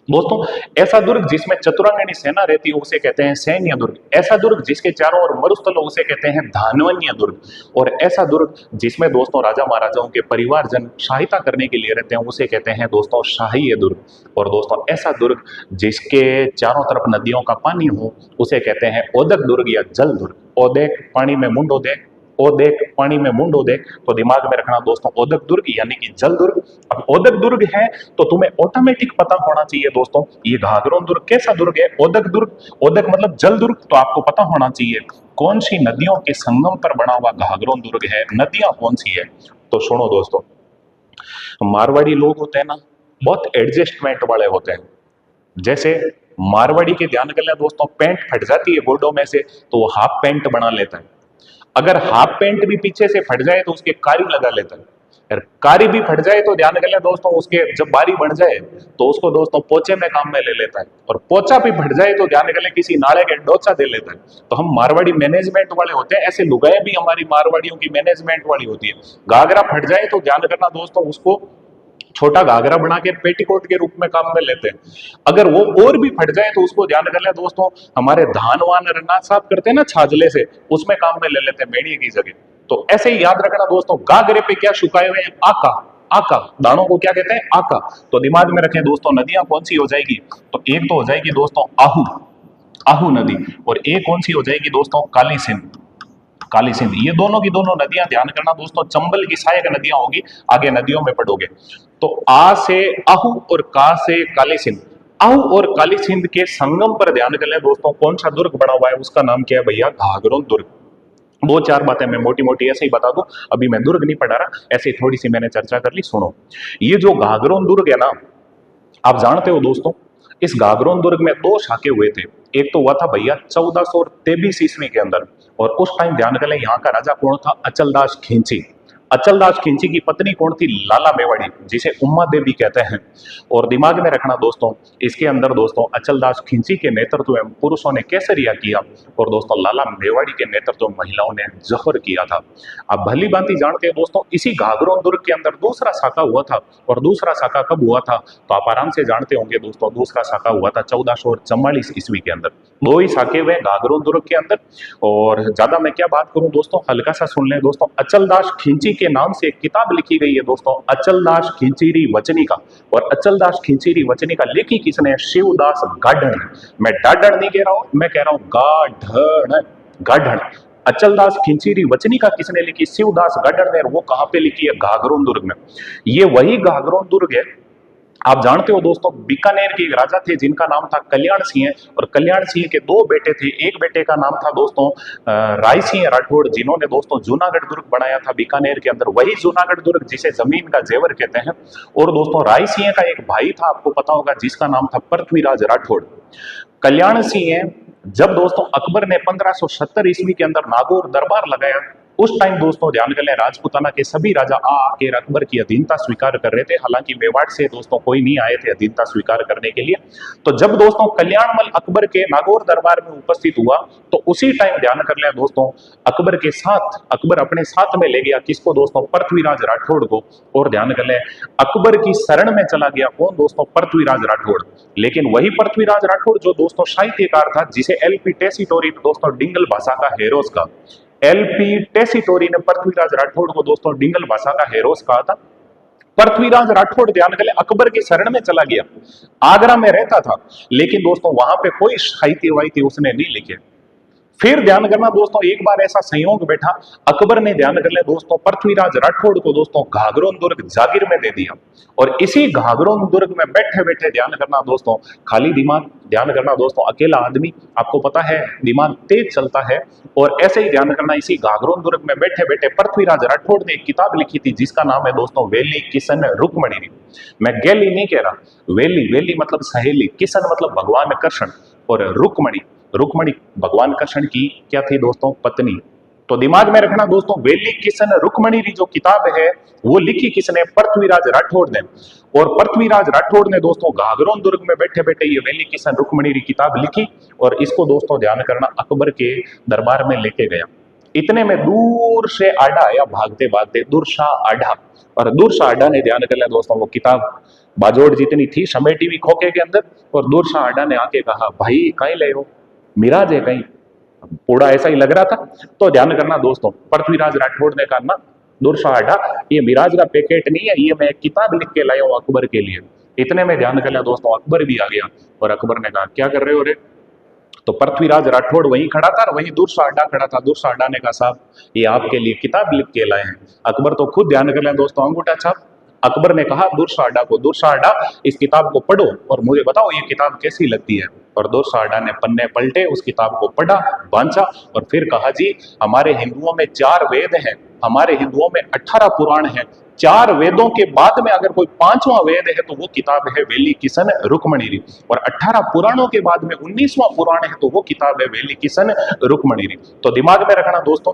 दोस्तों ऐसा दुर्ग जिसमें चतुरंगिणी सेना रहती है उसे कहते हैं सैन्य दुर्ग। ऐसा दुर्ग जिसके चारों ओर मरुस्थल हो उसे कहते हैं धानवन्य दुर्ग। और ऐसा दुर्ग जिसमें दोस्तों राजा महाराजाओं के परिवारजन सहायता करने के लिए रहते हैं उसे कहते हैं दोस्तों शाही दुर्ग। और दोस्तों ऐसा दुर्ग जिसके चारों तरफ नदियों का पानी हो उसे कहते हैं ओदक दुर्ग या जल दुर्ग। ओदेक पानी में मुंडो देख, ओ देख पानी में मुंडो देख, तो दिमाग में रखना दोस्तों ओदक दुर्ग यानी कि जल दुर्ग। अब ओदक दुर्ग है तो तुम्हें ऑटोमेटिक पता होना चाहिए दोस्तों ये घाघरों दुर्ग कैसा दुर्ग है, ओदक दुर्ग। ओदक मतलब जल दुर्ग, तो आपको पता होना चाहिए कौन सी नदियों के संगम पर बना हुआ घाघरों दुर्ग है, नदियां कौन सी है। तो सुनो दोस्तों, मारवाड़ी लोग होते हैं ना, बहुत एडजस्टमेंट वाले होते हैं। जैसे मारवाड़ी के ध्यान कर ले दोस्तों, पैंट फट जाती है गोडों में से तो वो हाफ पैंट बना लेता है। अगर हाफ पैंट भी पीछे से फट जाए तो उसके कारी लगा लेता है। यार कारी भी फट जाए तो ध्यान कर ले दोस्तों, उसके जब बारी बन जाए तो उसको दोस्तों पोचे में काम में ले लेता है, और पोचा भी फट जाए तो ध्यान कर ले किसी नाले के डोचा दे लेता है। तो हम मारवाड़ी मैनेजमेंट वाले होते हैं, ऐसे लुगाई भी हमारी मारवाड़ियों की मैनेजमेंट वाली होती है। घाघरा फट जाए तो ध्यान करना दोस्तों, उसको छोटा घाघरा बना के पेटीकोट के रूप में काम में लेते हैं। अगर वो और भी फट जाए तो उसको ध्यान कर ले दोस्तों, हमारे धान वान रना साफ करते हैं ना छाजले से, उसमें काम में ले लेते हैं मेढ़ी की जगह। तो ऐसे ही याद रखना दोस्तों, घाघरे पे क्या शुकाए हुए हैं? आका। आका दानों को क्या कहते हैं? आका। तो दिमाग में रखें दोस्तों, नदियां कौन सी हो जाएगी? तो एक तो हो जाएगी दोस्तों आहू, आहू नदी, और एक कौन सी हो जाएगी दोस्तों? काली सिंध। काली सिंध, ये दोनों की दोनों नदियां ध्यान करना दोस्तों चंबल की सहायक नदियां होगी, आगे नदियों में पढ़ोगे। तो आ से आहू और का से काली सिंध। आहू और काली सिंध के संगम पर ध्यान कर ले दोस्तों, कौन सा दुर्ग बना हुआ है? उसका नाम क्या है भैया? घाघरों दुर्ग। दो चार बातें मैं मोटी मोटी ऐसे ही बता दूं, अभी मैं दुर्ग नहीं पढ़ा रहा, ऐसे ही थोड़ी सी मैंने चर्चा कर ली, सुनो। ये जो घाघरों दुर्ग है ना, आप जानते हो दोस्तों, इस घाघरों दुर्ग में दो शाखे हुए थे। एक तो हुआ था भैया 1423 ईस्वी के अंदर, और उस टाइम ध्यान कर ले यहाँ का राजा कौन था? अचलदास खिंची। अचलदास खिंची की पत्नी कौन थी? लाला मेवाड़ी, जिसे उम्मा देवी कहते हैं। और दिमाग में रखना दोस्तों, इसके अंदर दोस्तों अचलदास खिंची के नेतृत्व में पुरुषों ने केसरिया किया, और दोस्तों लाला मेवाड़ी के नेतृत्व में महिलाओं ने जौहर किया था। आप भली भांति जानते हैं दोस्तों, इसी घाघरों दुर्ग के अंदर दूसरा शाखा हुआ था, और दूसरा शाखा कब हुआ था? तो आप आराम से जानते होंगे दोस्तों, दूसरा शाखा हुआ था 1444 ईस्वी के अंदर। दो ही शाखे हुए घाघरों दुर्ग के अंदर। और ज्यादा मैं क्या बात करूं दोस्तों, हल्का सा सुन लें दोस्तों। अचलदास खिंची के नाम से एक किताब लिखी गई है दोस्तों, अचलदास खिंचीरी वचनिका। और अचलदास खिंचीरी वचनिका लिखी किसने? शिवदास गाढ़ण। मैं डाढ़ण नहीं कह रहा हूं, मैं कह रहा हूं गाढ़ण, गाढ़ण। अचलदास खिंचीरी वचनिका किसने लिखी? शिवदास गाढ़ण ने। वो कहां पे लिखी है? घाघरों दुर्ग में। ये वही घाघरों दुर्ग है। आप जानते हो दोस्तों, बीकानेर के एक राजा थे जिनका नाम था कल्याण सिंह, और कल्याण सिंह के दो बेटे थे। एक बेटे का नाम था दोस्तों राय सिंह राठौड़, जिन्होंने दोस्तों जूनागढ़ दुर्ग बनाया था बीकानेर के अंदर, वही जूनागढ़ दुर्ग जिसे जमीन का जेवर कहते हैं। और दोस्तों राय सिंह का एक भाई था, आपको पता होगा, जिसका नाम था पृथ्वीराज राठौड़। कल्याण सिंह जब दोस्तों अकबर ने 1570 ईस्वी के अंदर नागौर दरबार लगाया, उस टाइम दोस्तों ध्यान कर लें, राजपूताना के सभी राजा आके अकबर की अधीनता स्वीकार कर रहे थे। हालांकि मेवाड़ से दोस्तों कोई नहीं आए थे अधीनता स्वीकार करने के लिए। तो जब दोस्तों कल्याणमल अकबर के नागौर दरबार में उपस्थित हुआ, तो उसी टाइम ध्यान कर लें दोस्तों, अकबर के साथ, अकबर अपने साथ में ले गया किसको दोस्तों? पृथ्वीराज राठौड़ को। और ध्यान कर लें, अकबर की शरण में चला गया कौन दोस्तों? पृथ्वीराज राठौड़। लेकिन वही पृथ्वीराज राठौड़ जो दोस्तों साहित्यकार था, जिसे एलपी टेसीटोरी दोस्तों डिंगल भाषा का हेरोस का, एलपी टेसीटोरी ने पृथ्वीराज राठौड़ को दोस्तों डिंगल भाषा का हेरोस कहा था। पृथ्वीराज राठौड़ ध्यान कर ले अकबर की शरण में चला गया, आगरा में रहता था, लेकिन दोस्तों वहां पे कोई साहित्य वाहित्य उसने नहीं लिखे। फिर ध्यान करना दोस्तों, एक बार ऐसा संयोग बैठा, अकबर ने ध्यान कर ले दोस्तों पृथ्वीराज राठौड़ को दोस्तों घाघरों दुर्ग जागीर में दे दिया। और इसी घाघरों दुर्ग में बैठे बैठे ध्यान करना दोस्तों, खाली दिमाग, ध्यान करना दोस्तों, अकेला आदमी, आपको पता है दिमाग तेज चलता है। और ऐसे ही ध्यान करना, इसी घाघरों दुर्ग में बैठे बैठे पृथ्वीराज राठौड़ ने एक किताब लिखी थी जिसका नाम है दोस्तों वेली किशन रुक्मणी। मैं गैली नहीं कह रहा, वेली, वेली मतलब सहेली, किशन मतलब भगवान कृष्ण, और रुक्मणी, रुक्मणी भगवान कृष्ण की क्या थी दोस्तों? पत्नी। तो दिमाग में रखना दोस्तों, वेली किशन रुक्मणी जो किताब है वो लिखी किसने? पृथ्वीराज राठौड़ ने। और पृथ्वीराज राठौड़ ने दोस्तों घाघरों दुर्ग में बैठे बैठे ये वेली किशन रुक्मणी किताब लिखी, और इसको दोस्तों ध्यान करना अकबर के दरबार में लेके गया। इतने में दूर से आडा आया भागते भागते, दुरशाह आडा। और दुरशाह आडा ने ध्यान कर लिया दोस्तों, वो किताब बाजोड़ जितनी थी समेटी हुई खोखे के अंदर, और दुरशाह आडा ने आके कहा, भाई कहीं ले हो, मिराज है कहीं? पूरा ऐसा ही लग रहा था। तो ध्यान करना दोस्तों, पृथ्वीराज राठौड़ ने कहा, ना दुरशाह आडा, ये मिराज का पैकेट नहीं है, ये मैं किताब लिख के लाया हूं अकबर के लिए। इतने में ध्यान कर लिया दोस्तों, अकबर भी आ गया, और अकबर ने कहा, क्या कर रहे हो रे? तो पृथ्वीराज राठौड़ वहीं खड़ा था और वहीं दुरशाह आडा खड़ा था। दुरशाह आडा ने कहा, साहब ये आपके लिए किताब लिख के लाए हैं। अकबर तो खुद ध्यान कर लें दोस्तों, अंगूठा छाप। अकबर ने कहा दुरशाह आडा को, दुरशाह आडा इस किताब को पढ़ो और मुझे बताओ ये किताब कैसी लगती है। और दुरशाह आडा ने पन्ने पलटे, उस किताब को पढ़ा, बांचा, और फिर कहा, जी हमारे हिंदुओं में 4 वेद हैं, हमारे हिंदुओं में 18 पुराण हैं, 4 वेदों के बाद में अगर कोई 5वां वेद है तो वो किताब है वेली किशन रुक्मणी। और 18 पुराणों के बाद में 19वां पुराण है तो वो किताब है वेली किशन रुक्मणी। तो दिमाग में रखना दोस्तों,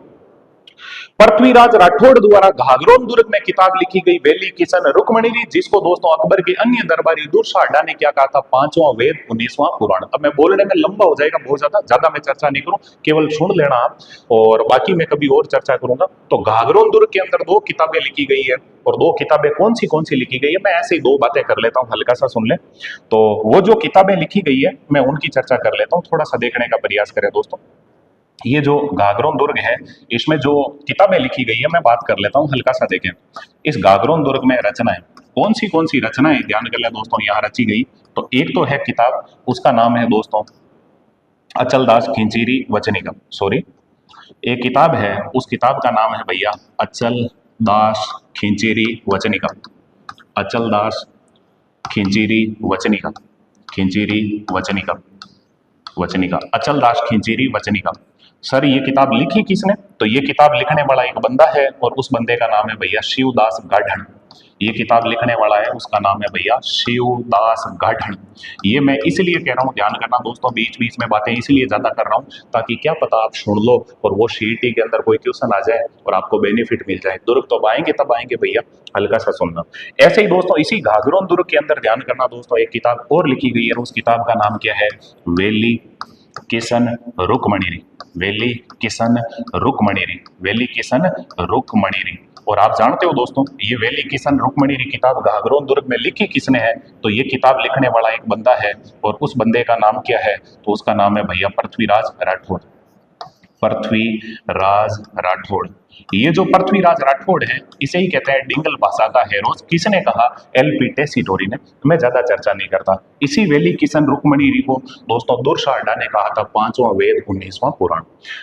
पृथ्वीराज राठौड़ द्वारा घाघरोन दुर्ग में किताब लिखी गई वेली किशन रुक्मणी, जिसको दोस्तों अकबर के अन्य दरबारी दुर्शाह ने क्या कहा था, 5वां वेद 19वां पुराण। अब मैं बोलने में लंबा हो जाएगा बहुत ज्यादा मैं चर्चा नहीं करूं, केवल सुन लेना आप, और बाकी मैं कभी और चर्चा करूंगा। तो घाघरोन दुर्ग के अंदर 2 किताबें लिखी गई है, और 2 किताबें कौन सी लिखी गई है, मैं ऐसे ही 2 बातें कर लेता हूं, हल्का सा सुन ले। तो वो जो किताबें लिखी गई है मैं उनकी चर्चा कर लेता हूं, थोड़ा सा देखने का प्रयास करें दोस्तों। ये जो घाघरोन दुर्ग है, इसमें जो किताबें लिखी गई है मैं बात कर लेता हूँ, हल्का सा देखें। इस घाघरोन दुर्ग में रचनाएं कौन सी रचनाएं ध्यान कर ले दोस्तों यहाँ रची गई। तो एक तो है किताब, उसका नाम है दोस्तों अचलदास खिंचीरी वचनिका, सॉरी, एक किताब है, उस किताब का नाम है भैया अचल दास खिंचीरी वचनिका। अचलदास खिंचीरी वचनिका, खिंचीरी वचनिका, वचनिका, अचलदास खिंचीरी वचनिका। सर ये किताब लिखी किसने, तो ये किताब लिखने वाला एक बंदा है, और उस बंदे का नाम है भैया शिवदास गाढ़न। ये किताब लिखने वाला है, उसका नाम है भैया शिवदास गाढ़न। ये मैं इसलिए कह रहा हूँ, ध्यान करना दोस्तों, बीच बीच में बातें इसलिए ज्यादा कर रहा हूँ ताकि क्या पता आप सुन लो और वो सीईटी के अंदर कोई क्वेश्चन आ जाए और आपको बेनिफिट मिल जाए। दुर्ग तो आएंगे तब आएंगे भैया, हल्का सा सुनना। ऐसे ही दोस्तों इसी घाघरोन दुर्ग के अंदर ध्यान करना दोस्तों, एक किताब और लिखी गई है, उस किताब का नाम क्या है, वेली किशन रुक्मणी, वेली किशन रुक्मणी, वेली किशन रुक्मणी। और आप जानते हो दोस्तों, ये वेली किशन रुक्मणी किताब घाघरोन दुर्ग में लिखी किसने है, तो ये किताब लिखने वाला एक बंदा है, और उस बंदे का नाम क्या है, तो उसका नाम है भैया पृथ्वीराज राठौड़, पृथ्वीराज राठौड़। ये जो पृथ्वीराज राठौड़ है, इसे ही कहते हैं डिंगल भाषा का हेरोज। किसने कहा, एलपी टेसीटोरी ने। मैं ज्यादा चर्चा नहीं करता। इसी वेली किशन रुक्मणी को दोस्तों दुर्शाह ने कहा था 5वां वेद 19वां पुराण।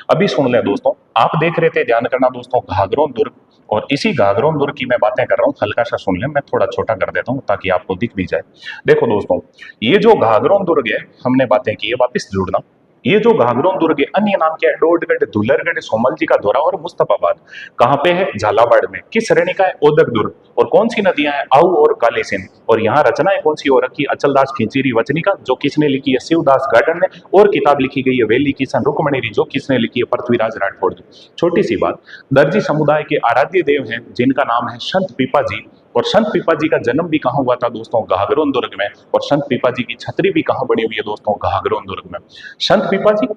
अभी सुन ले दोस्तों, आप देख रहे थे, ध्यान करना दोस्तों, घाघरोन दुर्ग, और इसी घाघरोन दुर्ग की मैं बातें कर रहा हूँ, हल्का सा सुन ले, मैं थोड़ा छोटा कर देता हूँ ताकि आपको दिख भी जाए। देखो दोस्तों, ये जो घाघरोन दुर्ग है, हमने बातें की है, वापिस जुड़ना। ये जो घाघरोन दुर्ग है, अन्य नाम क्या है, डोडगढ़, धुलरगढ़, सोमल जी का धोरा और मुस्तफाबाद। कहाँ पे है, झालावाड़ में। किस श्रेणी का है, ओदक दुर्ग। और कौन सी नदियां हैं, आऊ और काली सिंध। और यहाँ रचनाएं कौन सी हो रखी, अचलदास खिंचीरी वचनिका, जो किसने लिखी है, शिवदास गार्डन ने। और किताब लिखी गई है वेली किशन रुक्मणी, जो किसने लिखी है, पृथ्वीराज राठौड़ ने। छोटी सी बात, दर्जी समुदाय के आराध्य देव हैं जिनका नाम है संत पीपाजी। और संत पीपाजी का जन्म भी कहाँ हुआ था दोस्तों, घाघरोन दुर्ग में। और संत पीपाजी की छतरी भी कहाँ बनी हुई है दोस्तों, घाघरोन दुर्ग में। संत पीपाजी,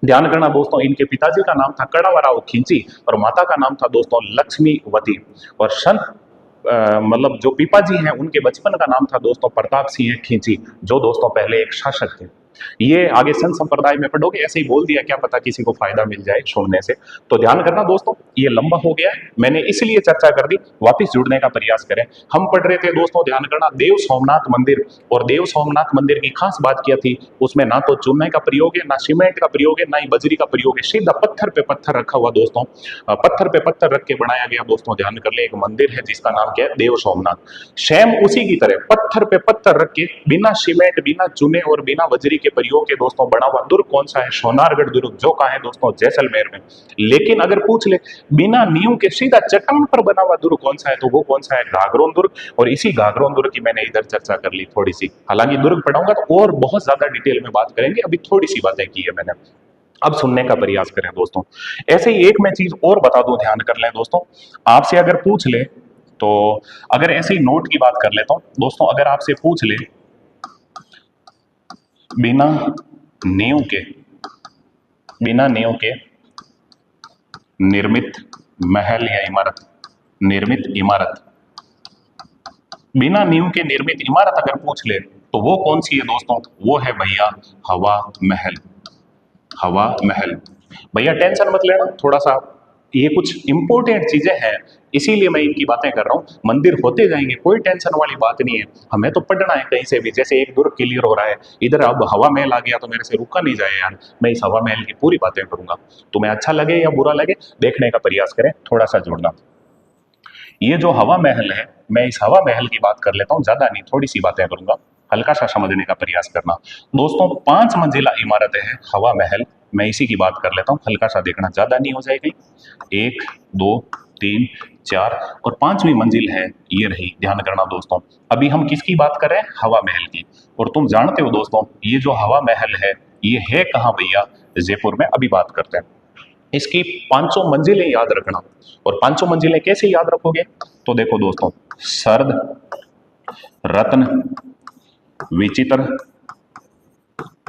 ध्यान करना दोस्तों, इनके पिताजी का नाम था कड़ावराव खिंची, और माता का नाम था दोस्तों लक्ष्मीवती। और संत मतलब जो पीपाजी हैं, उनके बचपन का नाम था दोस्तों प्रताप सिंह खिंची, जो दोस्तों पहले एक शासक थे। ये आगे संत संप्रदाय में पढ़ोगे, ऐसे ही बोल दिया, क्या पता किसी को फायदा मिल जाए सुनने से। तो ध्यान करना दोस्तों, ये लंबा हो गया है, मैंने इसलिए चर्चा कर दी, वापस जुड़ने का प्रयास करें। हम पढ़ रहे थे दोस्तों, ध्यान करना, देव सोमनाथ मंदिर। और देव सोमनाथ मंदिर की खास बात क्या थी, उसमें ना तो चूने का प्रयोग है, ना सीमेंट का प्रयोग है, ना ही बजरी का प्रयोग है, सीधा पत्थर पे पत्थर रखा हुआ दोस्तों, पत्थर पे पत्थर रख के बनाया गया दोस्तों। ध्यान कर ले, एक मंदिर है जिसका नाम क्या है, देव सोमनाथ। सेम उसी की तरह पत्थर पे पत्थर रख के, बिना सीमेंट, बिना चूने और बिना बजरी के प्रयोग के दोस्तों बना हुआ दुर्ग कौन सा है, सोनारगढ़ दुर्ग, जो कहाँ है दोस्तों, जैसलमेर में। लेकिन अगर पूछ ले, बिना नींव के सीधा चट्टान पर बना हुआ दुर्ग कौन सा है, तो वो कौन सा है, घाघरोन दुर्ग। और इसी घाघरोन दुर्ग की मैंने इधर चर्चा कर ली थोड़ी सी। हालांकि दुर्ग पढ़ाऊंगा तो और बहुत ज्यादा डिटेल में बात करेंगे, अभी थोड़ी सी बातें की है मैंने, अब सुनने का प्रयास करें दोस्तों। ऐसे ही एक मैं चीज और बता दूं, ध्यान कर लें दोस्तों, आपसे अगर पूछ ले, तो अगर ऐसे ही नोट की बात कर लेता हूं दोस्तों, अगर आपसे पूछ ले, बिना नींव के, बिना नींव के निर्मित महल या इमारत, निर्मित इमारत, बिना नींव के निर्मित इमारत अगर पूछ ले, तो वो कौन सी है दोस्तों, वो है भैया हवा महल। हवा महल। भैया टेंशन मत लेना, थोड़ा सा ये कुछ इंपॉर्टेंट चीजें हैं, इसीलिए मैं इनकी बातें कर रहा हूँ। मंदिर होते जाएंगे, कोई टेंशन वाली बात नहीं है, हमें तो पढ़ना है कहीं से भी। जैसे एक दुर्ग क्लियर हो रहा है, इधर अब हवा महल आ गया तो मेरे से रुका नहीं जाए यार, मैं इस हवा महल की पूरी बातें करूंगा। तुम्हें अच्छा लगे या बुरा लगे, देखने का प्रयास करें, थोड़ा सा जुड़ना। ये जो हवा महल है, मैं इस हवा महल की बात कर लेता हूँ, ज्यादा नहीं, थोड़ी सी बातें करूंगा, हल्का सा समझने का प्रयास करना दोस्तों। 5 मंजिला इमारत है हवा महल, मैं इसी की बात कर लेता हूँ, हल्का सा देखना, ज्यादा नहीं हो जाएगी। 1 2 3 4 और 5वीं मंजिल है, ये रही। ध्यान करना दोस्तों, अभी हम किसकी बात कर रहे हैं, हवा महल की। और तुम जानते हो दोस्तों, ये जो हवा महल है, ये है कहाँ भैया, जयपुर में। अभी बात करते हैं, इसकी 500 मंजिलें याद रखना। और 500 मंजिलें कैसे याद रखोगे? तो देखो दोस्तों, सर्द, रत्न, विचित्र,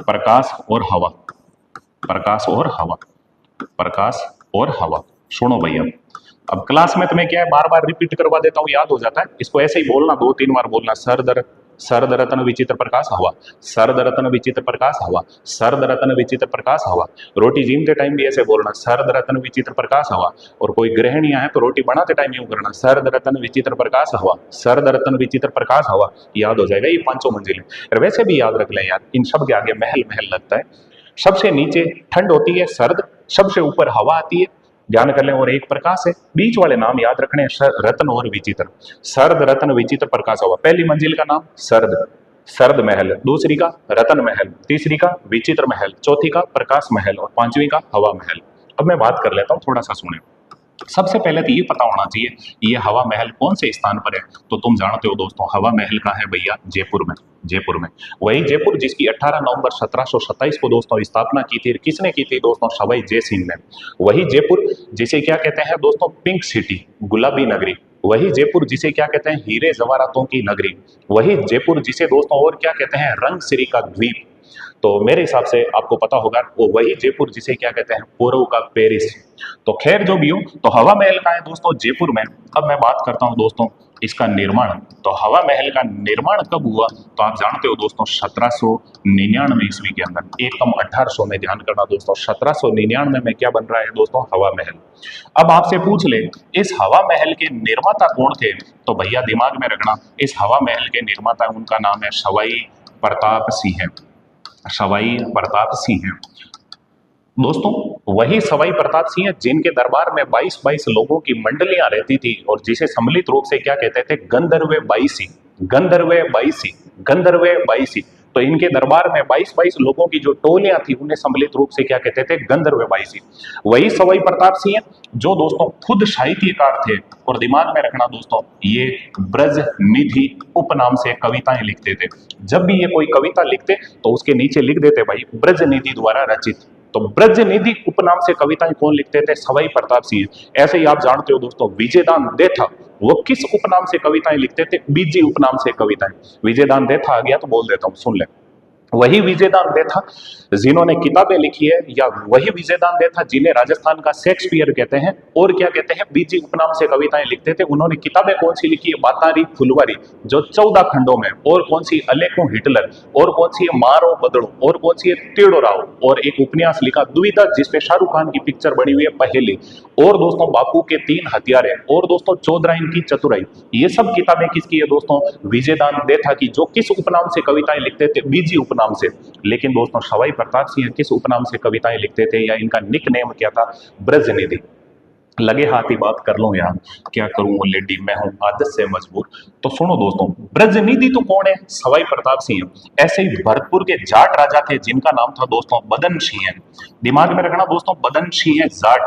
प्रकाश और हवा। प्रकाश और हवा, प्रकाश और हवा। सुनो भैया, अब क्लास में तुम्हें क्या है, बार बार रिपीट करवा देता हूं, याद हो जाता है। इसको ऐसे ही बोलना, 2-3 बार बोलना। सर्द रत्न विचित्र प्रकाश हवा, सर्द रत्न विचित्र प्रकाश हवा, सर्द रत्न विचित्र प्रकाश हवा। रोटी जीमते टाइम भी ऐसे बोलना, सर्द रत्न विचित्र प्रकाश हवा। और कोई गृहिणियां है तो रोटी बनाते टाइम यूं करना, सर्द रत्न विचित्र प्रकाश हवा, सर्द रत्न विचित्र प्रकाश हवा। याद हो जाएगा ये 500 मंजिलें। और वैसे भी याद रख लें यार, इन सब के आगे महल महल लगता है। सबसे नीचे ठंड होती है सर्द, सबसे ऊपर हवा आती है, ध्यान कर लें, और एक प्रकाश है। बीच वाले नाम याद रखने हैं, रत्न और विचित्र। सर्द रत्न विचित्र प्रकाश हवा। पहली मंजिल का नाम सर्द, सर्द महल। दूसरी का रतन महल, तीसरी का विचित्र महल, चौथी का प्रकाश महल और पांचवी का हवा महल। अब मैं बात कर लेता हूं, थोड़ा सा सुने। सबसे पहले तो ये पता होना चाहिए ये हवा महल कौन से स्थान पर है। तो तुम जानते हो दोस्तों, हवा महल का है भैया जयपुर में। जयपुर में, वही जयपुर जिसकी 18 नवंबर 1727 को दोस्तों स्थापना की थी। किसने की थी दोस्तों? सवाई जय सिंह ने। वही जयपुर जिसे क्या कहते हैं दोस्तों? पिंक सिटी, गुलाबी नगरी। वही जयपुर जिसे क्या कहते हैं? हीरे जवाहरातों की नगरी। वही जयपुर जिसे दोस्तों और क्या कहते हैं? रंगसिरी का द्वीप। तो मेरे हिसाब से आपको पता होगा, वो वही जयपुर जिसे क्या कहते हैं? पूर्व का पेरिस। तो खैर जो भी हो, तो हवा महल का है दोस्तों जयपुर में। अब मैं बात करता हूं दोस्तों इसका निर्माण। तो हवा महल का निर्माण कब हुआ? तो आप जानते हो दोस्तों 1799 ईस्वी के अंदर। एक कम 1800 में, ध्यान करना दोस्तों, 1799 में क्या बन रहा है दोस्तों? हवा महल। अब आपसे पूछ ले, इस हवा महल के निर्माता कौन थे? तो भैया दिमाग में रखना, इस हवा महल के निर्माता, उनका नाम है सवाई प्रताप सिंह। सवाई प्रताप सिंह दोस्तों, वही सवाई प्रताप सिंह जिनके दरबार में 22 लोगों की मंडलियां रहती थी और जिसे सम्मिलित रूप से क्या कहते थे? गंधर्व बाईसी। गंधर्व बाईसी, गंधर्व बाईसी। तो इनके दरबार में 22 लोगों की जो टोलियां थी उन्हें सम्मिलित रूप से क्या कहते थे? गंधर्व बाईसी। वही सवाई प्रताप सिंह जो दोस्तों खुद साहित्यकार थे। और दिमाग में रखना दोस्तों, ये ब्रज निधि उपनाम से कविताएं लिखते थे। जब भी ये कोई कविता लिखते तो उसके नीचे लिख देते भाई ब्रज निधि द्वारा रचित। तो ब्रज निधि उपनाम से कविताएं कौन लिखते थे? सवाई प्रताप सिंह। ऐसे ही आप जानते हो दोस्तों विजयदान देथा, वो किस उपनाम से कविताएं लिखते थे? बीजी उपनाम से कविताएं। विजयदान देथा आ गया तो बोल देता हूं, सुन ले। वही विजयदान देथा जिन्होंने किताबें लिखी है, या वही विजयदान देथा जिन्हें राजस्थान का शेक्सपियर कहते हैं और क्या कहते हैं? बीजी उपनाम से कविताएं लिखते थे। उन्होंने किताबें कौन सी लिखी है? बातारी फुलवारी जो 14 खंडों में, और कौन सी? अलेखों हिटलर, और कौन सी है? मारो बदड़ो, और कौन सी है? टेढ़ो राव। और एक उपन्यास लिखा दुविधा जिसपे शाहरुख खान की पिक्चर बनी हुई है पहेली। और दोस्तों बापू के 3 हथियारे, और दोस्तों चौधराइन की चतुराई। ये सब किताबें किसकी है दोस्तों? विजयदान देथा की, जो किस उपनाम से कविताएं लिखते थे? बीजी उपनाम से। लेकिन दोस्तों सवाई प्रताप सिंह किस उपनाम से कविताएं लिखते थे, या इनका निक नेम क्या था? ब्रजनिधि। लगे हाथ ही बात कर लो यार, क्या करूं वो लेडी, मैं हूं आदत से मजबूर। तो सुनो दोस्तों, ब्रजनिधि तो कौन है? सवाई प्रताप सिंह। ऐसे ही भरतपुर के जाट राजा थे जिनका नाम था दोस्तों बदन सिंह। दिमाग में रखना दोस्तों, बदन सिंह जाट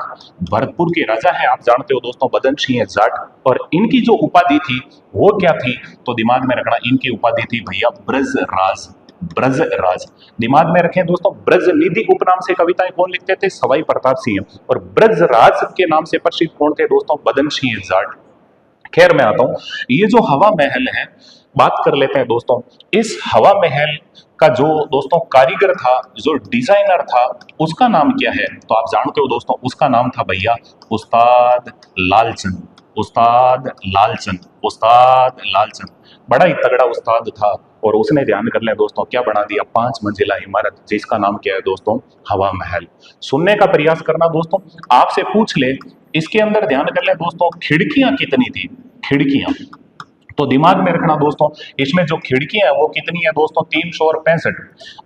भरतपुर के राजा है, आप जानते हो दोस्तों बदन सिंह जाट। और इनकी जो उपाधि थी वो क्या थी? तो दिमाग में रखना, इनकी उपाधि थी भैया ब्रजराज। ब्रजराज। दिमाग में रखें दोस्तों, ब्रजनिधि उपनाम से कविताएं कौन लिखते थे? सवाई प्रताप सिंह। और ब्रजराज के नाम से प्रसिद्ध कौन थे दोस्तों? बदन सिंह जाट। खैर मैं आता हूं, ये जो हवा महल है, बात कर लेते हैं दोस्तों। इस हवा महल का जो दोस्तों कारीगर था, जो डिजाइनर था, उसका नाम क्या है? तो आप जानते हो दोस्तों, उसका नाम था भैया उस्ताद लालचंद। उस्ताद लालचंद, उस्ताद लालचंद। बड़ा ही तगड़ा उस्ताद था। और उसने, ध्यान कर लें दोस्तों, क्या बना दिया? 5 मंजिला इमारत जिसका नाम क्या है दोस्तों? हवा महल। सुनने का प्रयास करना दोस्तों, आपसे पूछ ले इसके अंदर, ध्यान कर ले दोस्तों, खिड़कियां कितनी थी? खिड़कियां। तो दिमाग में रखना दोस्तों, इसमें जो खिड़कियां हैं वो कितनी है दोस्तों? 365।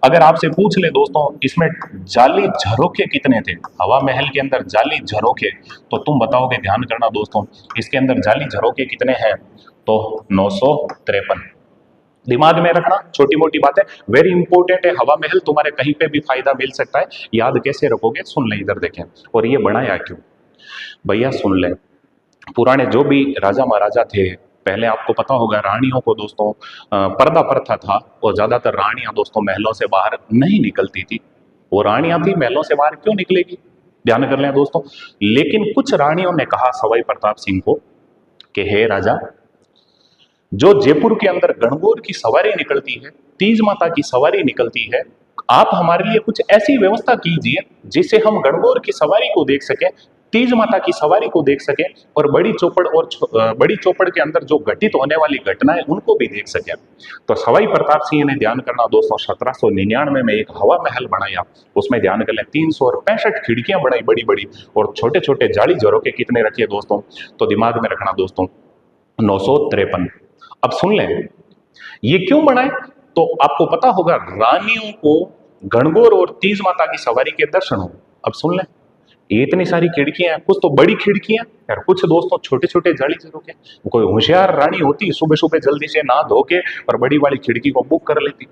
अगर आपसे पूछ ले दोस्तों इसमें जाली झरोखे कितने थे? हवा महल के अंदर जाली झरोखे, तो तुम बताओगे, ध्यान करना दोस्तों, इसके अंदर जाली झरोखे कितने हैं? तो 953। दिमाग में रखना, छोटी मोटी बात है, वेरी इंपॉर्टेंट है। हवा महल तुम्हारे कहीं पे भी फायदा मिल सकता है, याद कैसे रखोगे? सुन ले, इधर देखें। और ये बनाया क्यों भैया? सुन ले, पुराने जो भी राजा महाराजा थे, पहले आपको पता होगा रानियों को दोस्तों पर्दा प्रथा था, और ज्यादातर रानियां दोस्तों महलों से बाहर नहीं निकलती थी। वो रानियां थी, महलों से बाहर क्यों निकलेगी? ध्यान कर लें दोस्तों। लेकिन कुछ रानियों ने कहा सवाई प्रताप सिंह को कि हे राजा, जो जयपुर के अंदर गणगौर की सवारी निकलती है, तीज माता की सवारी निकलती है, आप हमारे लिए कुछ ऐसी व्यवस्था कीजिए जिससे हम गणगौर की सवारी को देख सकें, तीज माता की सवारी को देख सकें, और बड़ी चौपड़ और बड़ी चौपड़ के अंदर जो घटित होने वाली घटनाएं उनको भी देख सकें। तो सवाई प्रताप सिंह ने, ध्यान करना दोस्तों, 1799 में एक हवा महल बनाया। उसमें ध्यान कर लें 365 खिड़कियां बनाई बड़ी बड़ी, और छोटे छोटे जाली झरोके कितने रखिए दोस्तों, तो दिमाग में रखना दोस्तों 953। अब सुन लें ये क्यों बनाए, तो आपको पता होगा रानियों को गणगौर और तीज माता की सवारी के दर्शन हो। अब सुन लें, ये इतनी सारी खिड़कियां हैं, कुछ तो बड़ी खिड़कियां यार, कुछ दोस्तों छोटे छोटे जाली झरोके। कोई होशियार रानी होती सुबह सुबह जल्दी से नहा धो के और बड़ी वाली खिड़की को बुक कर लेती।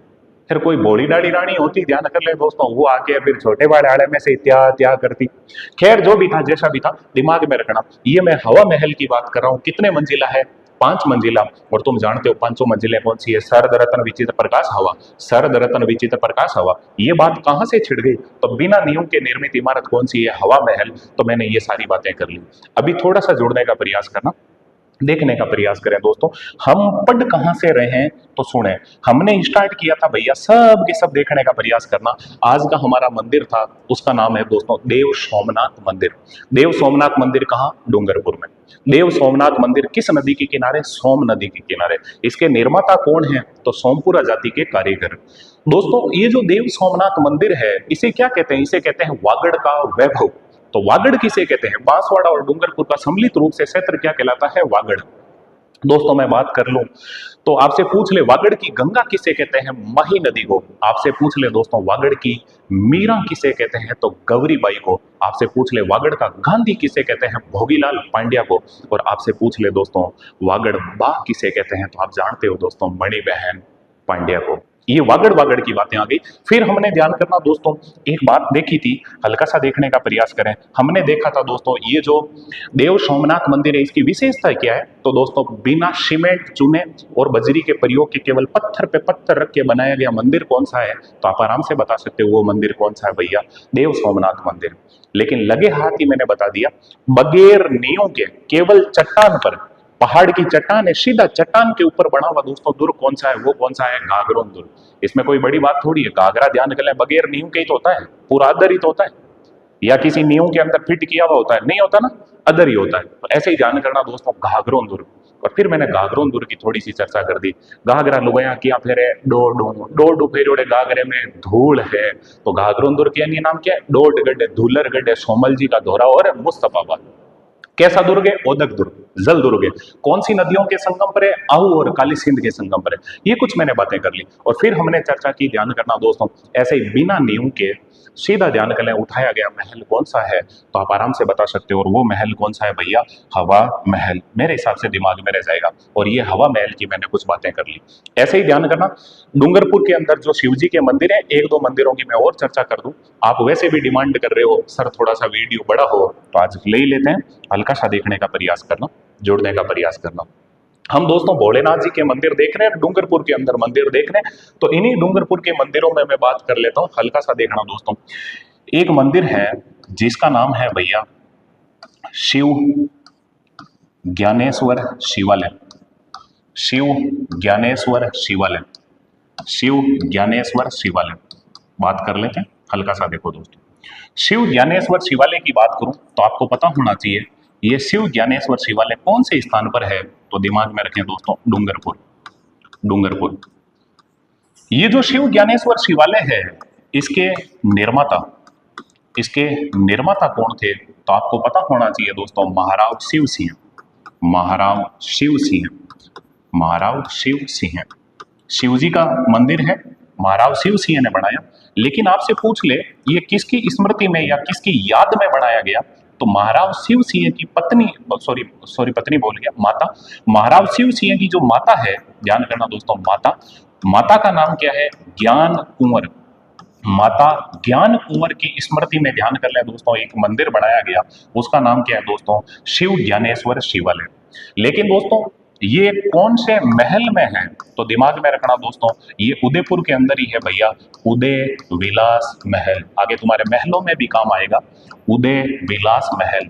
फिर कोई बॉडी डाड़ी रानी होती, ध्यान कर ले दोस्तों, वो आके फिर छोटे वाले आड़े में से त्या त्या करती। खैर जो भी था, जैसा भी था, दिमाग में रखना ये मैं हवा महल की बात कर रहा हूँ। कितने मंजिला है, 5 मंजिला। और तुम जानते हो 5 मंजिलें कौन सी है, शरद रत्न विचित्र प्रकाश हवा, शरद रत्न विचित्र प्रकाश हवा। ये बात कहां से छिड़ गई, तो बिना नियम के निर्मित इमारत कौन सी है, हवा महल। तो मैंने ये सारी बातें कर ली। अभी थोड़ा सा जुड़ने का प्रयास करना, देखने का प्रयास करें दोस्तों, हम पढ़ कहां से रहे हैं। तो सुने, हमने स्टार्ट किया था भैया सब के सब देखने का प्रयास करना। आज का हमारा मंदिर था, उसका नाम है दोस्तों देव सोमनाथ मंदिर। देव सोमनाथ मंदिर कहाँ, डूंगरपुर में। देव सोमनाथ मंदिर किस नदी के किनारे, सोम नदी के किनारे। इसके निर्माता कौन है, तो सोमपुरा जाति के कारीगर। दोस्तों ये जो देव सोमनाथ मंदिर है, इसे क्या कहते हैं, इसे कहते हैं वागड़ का वैभव। तो वागड़ किसे कहते हैं, बांसवाड़ा और डूंगरपुर का सम्मिलित रूप से क्षेत्र क्या कहलाता है, वागड़। दोस्तों मैं बात कर लूं तो आपसे पूछ ले वागड़ की गंगा किसे कहते हैं, माही नदी को। आपसे पूछ ले दोस्तों वागड़ की मीरा किसे कहते हैं, तो गौरीबाई को। आपसे पूछ ले वागड़ का गांधी किसे कहते हैं, भोगीलाल पांड्या को। और आपसे पूछ ले दोस्तों वागड़ बा किसे कहते हैं, तो आप जानते हो दोस्तों मणि बहन पांड्या को। ये वागड़ वागड़ की बातें आ गई। फिर हमने ध्यान करना दोस्तों, एक बात देखी थी, हल्का सा देखने का प्रयास करें। हमने देखा था दोस्तों ये जो देव सोमनाथ मंदिर है, इसकी विशेषता क्या है, तो दोस्तों बिना सीमेंट, चूने और बजरी के प्रयोग के केवल पत्थर पे पत्थर रख के बनाया गया मंदिर कौन सा है, तो आप आराम से बता सकते हो वो मंदिर कौन सा है भैया, देव सोमनाथ मंदिर। लेकिन लगे हाथ ही मैंने बता दिया, बगैर नींव के केवल चट्टान पर, पहाड़ की चट्टान है, सीधा चट्टान के ऊपर बना हुआ दोस्तों दुर्ग कौन सा है, वो कौन सा है, घाघरों दुर्ग। इसमें कोई बड़ी बात थोड़ी है, घाघरा ध्यान कर लें बगैर नींव के ही तो होता है, पूरा अदर ही तो होता है, या किसी नींव के अंदर फिट किया हुआ होता है, नहीं होता ना, अदर ही होता है। तो ऐसे ही ध्यान करना दोस्तों घाघरों दुर्ग। और फिर मैंने घाघरों दुर्ग की थोड़ी सी चर्चा कर दी। घाघरा लुगाया किया फिर डोडू फेरोड़े घाघरे में धूल है, तो घाघरों दुर्ग यानी नाम क्या है, डोड गड्ढे, धूलर गड्ढे, सोमल जी का दोहरा और मुस्तफाबाद। कैसा दुर्ग है, ओदक दुर्ग, जल दुर्ग है। कौन सी नदियों के संगम पर है, आहू और काली सिंध के संगम पर है। ये कुछ मैंने बातें कर ली। और फिर हमने चर्चा की, ध्यान करना दोस्तों, ऐसे ही बिना नींव के सीधा ध्यान कर लें उठाया गया महल कौन सा है, तो आप आराम से बता सकते हो। और वो महल कौन सा है भैया, हवा महल। मेरे हिसाब से दिमाग में रह जाएगा। और ये हवा महल की मैंने कुछ बातें कर ली। ऐसे ही ध्यान करना, डूंगरपुर के अंदर जो शिव जी के मंदिर है, 1-2 मंदिरों की मैं और चर्चा कर दूं। आप वैसे भी डिमांड कर रहे हो सर थोड़ा सा वीडियो बड़ा हो, तो आज ले ही लेते हैं, हल्का सा देखने का प्रयास करना, जोड़ने का प्रयास करना। हम दोस्तों भोलेनाथ जी के मंदिर देख रहे हैं, डूंगरपुर के अंदर मंदिर देख रहे हैं, तो इन्हीं डूंगरपुर के मंदिरों में मैं बात कर लेता हूं, हल्का सा देखना दोस्तों। एक मंदिर है जिसका नाम है भैया शिव ज्ञानेश्वर शिवालय। शिव ज्ञानेश्वर शिवालय, शिव ज्ञानेश्वर शिवालय बात कर लेते हैं, हल्का सा देखो दोस्तों। शिव ज्ञानेश्वर शिवालय की बात करूं तो आपको पता होना चाहिए ये शिव ज्ञानेश्वर शिवालय कौन से स्थान पर है, तो दिमाग में रखें दोस्तों डूंगरपुर। डूंगरपुर ये जो शिव ज्ञानेश्वर शिवालय है, इसके निर्माता कौन थे, तो आपको पता होना चाहिए दोस्तों महाराव शिव सिंह। महाराव शिव सिंह, महाराव शिव सिंह। शिव जी का मंदिर है, महाराव शिव सिंह ने बनाया। लेकिन आपसे पूछ ले ये किसकी स्मृति में या किसकी याद में बनाया गया, तो महाराव शिव सिंह की पत्नी, पत्नी बोल गया, माता। महाराव शिव सिंह की जो माता है, ध्यान करना दोस्तों, माता का नाम क्या है, ज्ञान कुंवर। माता ज्ञान कुंवर की स्मृति में ध्यान कर ले दोस्तों एक मंदिर बनाया गया, उसका नाम क्या है दोस्तों, शिव ज्ञानेश्वर शिवालय। लेकिन दोस्तों ये कौन से महल में है? तो दिमाग में रखना दोस्तों, ये उदयपुर के अंदर ही है भैया, उदय विलास महल। आगे तुम्हारे महलों में भी काम आएगा, उदय विलास महल।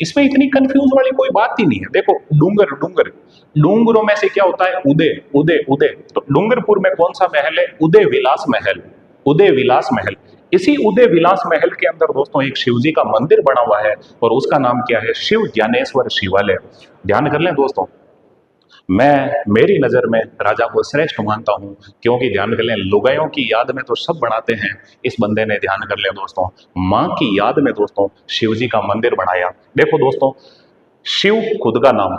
इसमें इतनी कंफ्यूज वाली कोई बात ही नहीं है। देखो डूंगर डूंगर, डूंगरों में से क्या होता है? उदय उदय उदय। तो डूंगरपुर में कौन सा महल है? उदय विलास महल, उदय विलास महल। इसी उदय विलास महल के अंदर दोस्तों एक शिव जी का मंदिर बना हुआ है और उसका नाम क्या है? शिव ज्ञानेश्वर शिवालय। ध्यान कर लें दोस्तों, मैं मेरी नज़र में राजा को श्रेष्ठ मानता हूं, क्योंकि ध्यान कर लें, लुगाइयों की याद में तो सब बनाते हैं, इस बंदे ने ध्यान कर लें दोस्तों, माँ की याद में दोस्तों शिव जी का मंदिर बनाया। देखो दोस्तों, शिव खुद का नाम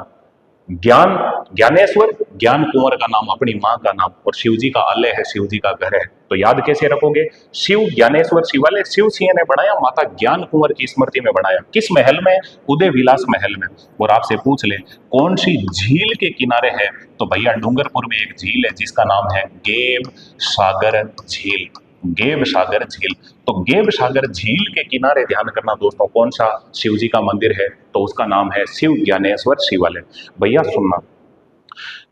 ज्ञान, ज्ञानेश्वर, ज्ञान कुंवर का नाम, अपनी माँ का नाम, और शिव जी का आलय है, शिव जी का घर है। तो याद कैसे रखोगे? शिव ज्ञानेश्वर शिवालय शिव सिंह ने बनाया, माता ज्ञान कुंवर की स्मृति में बनाया। किस महल में? उदय विलास महल में। और आपसे पूछ ले कौन सी झील के किनारे है? तो भैया डूंगरपुर में एक झील है जिसका नाम है गेव सागर झील, गेव सागर झील। तो गेव सागर झील के किनारे ध्यान करना दोस्तों कौन सा शिव जी का मंदिर है? तो उसका नाम है शिव ज्ञानेश्वर शिवालय। भैया सुनना,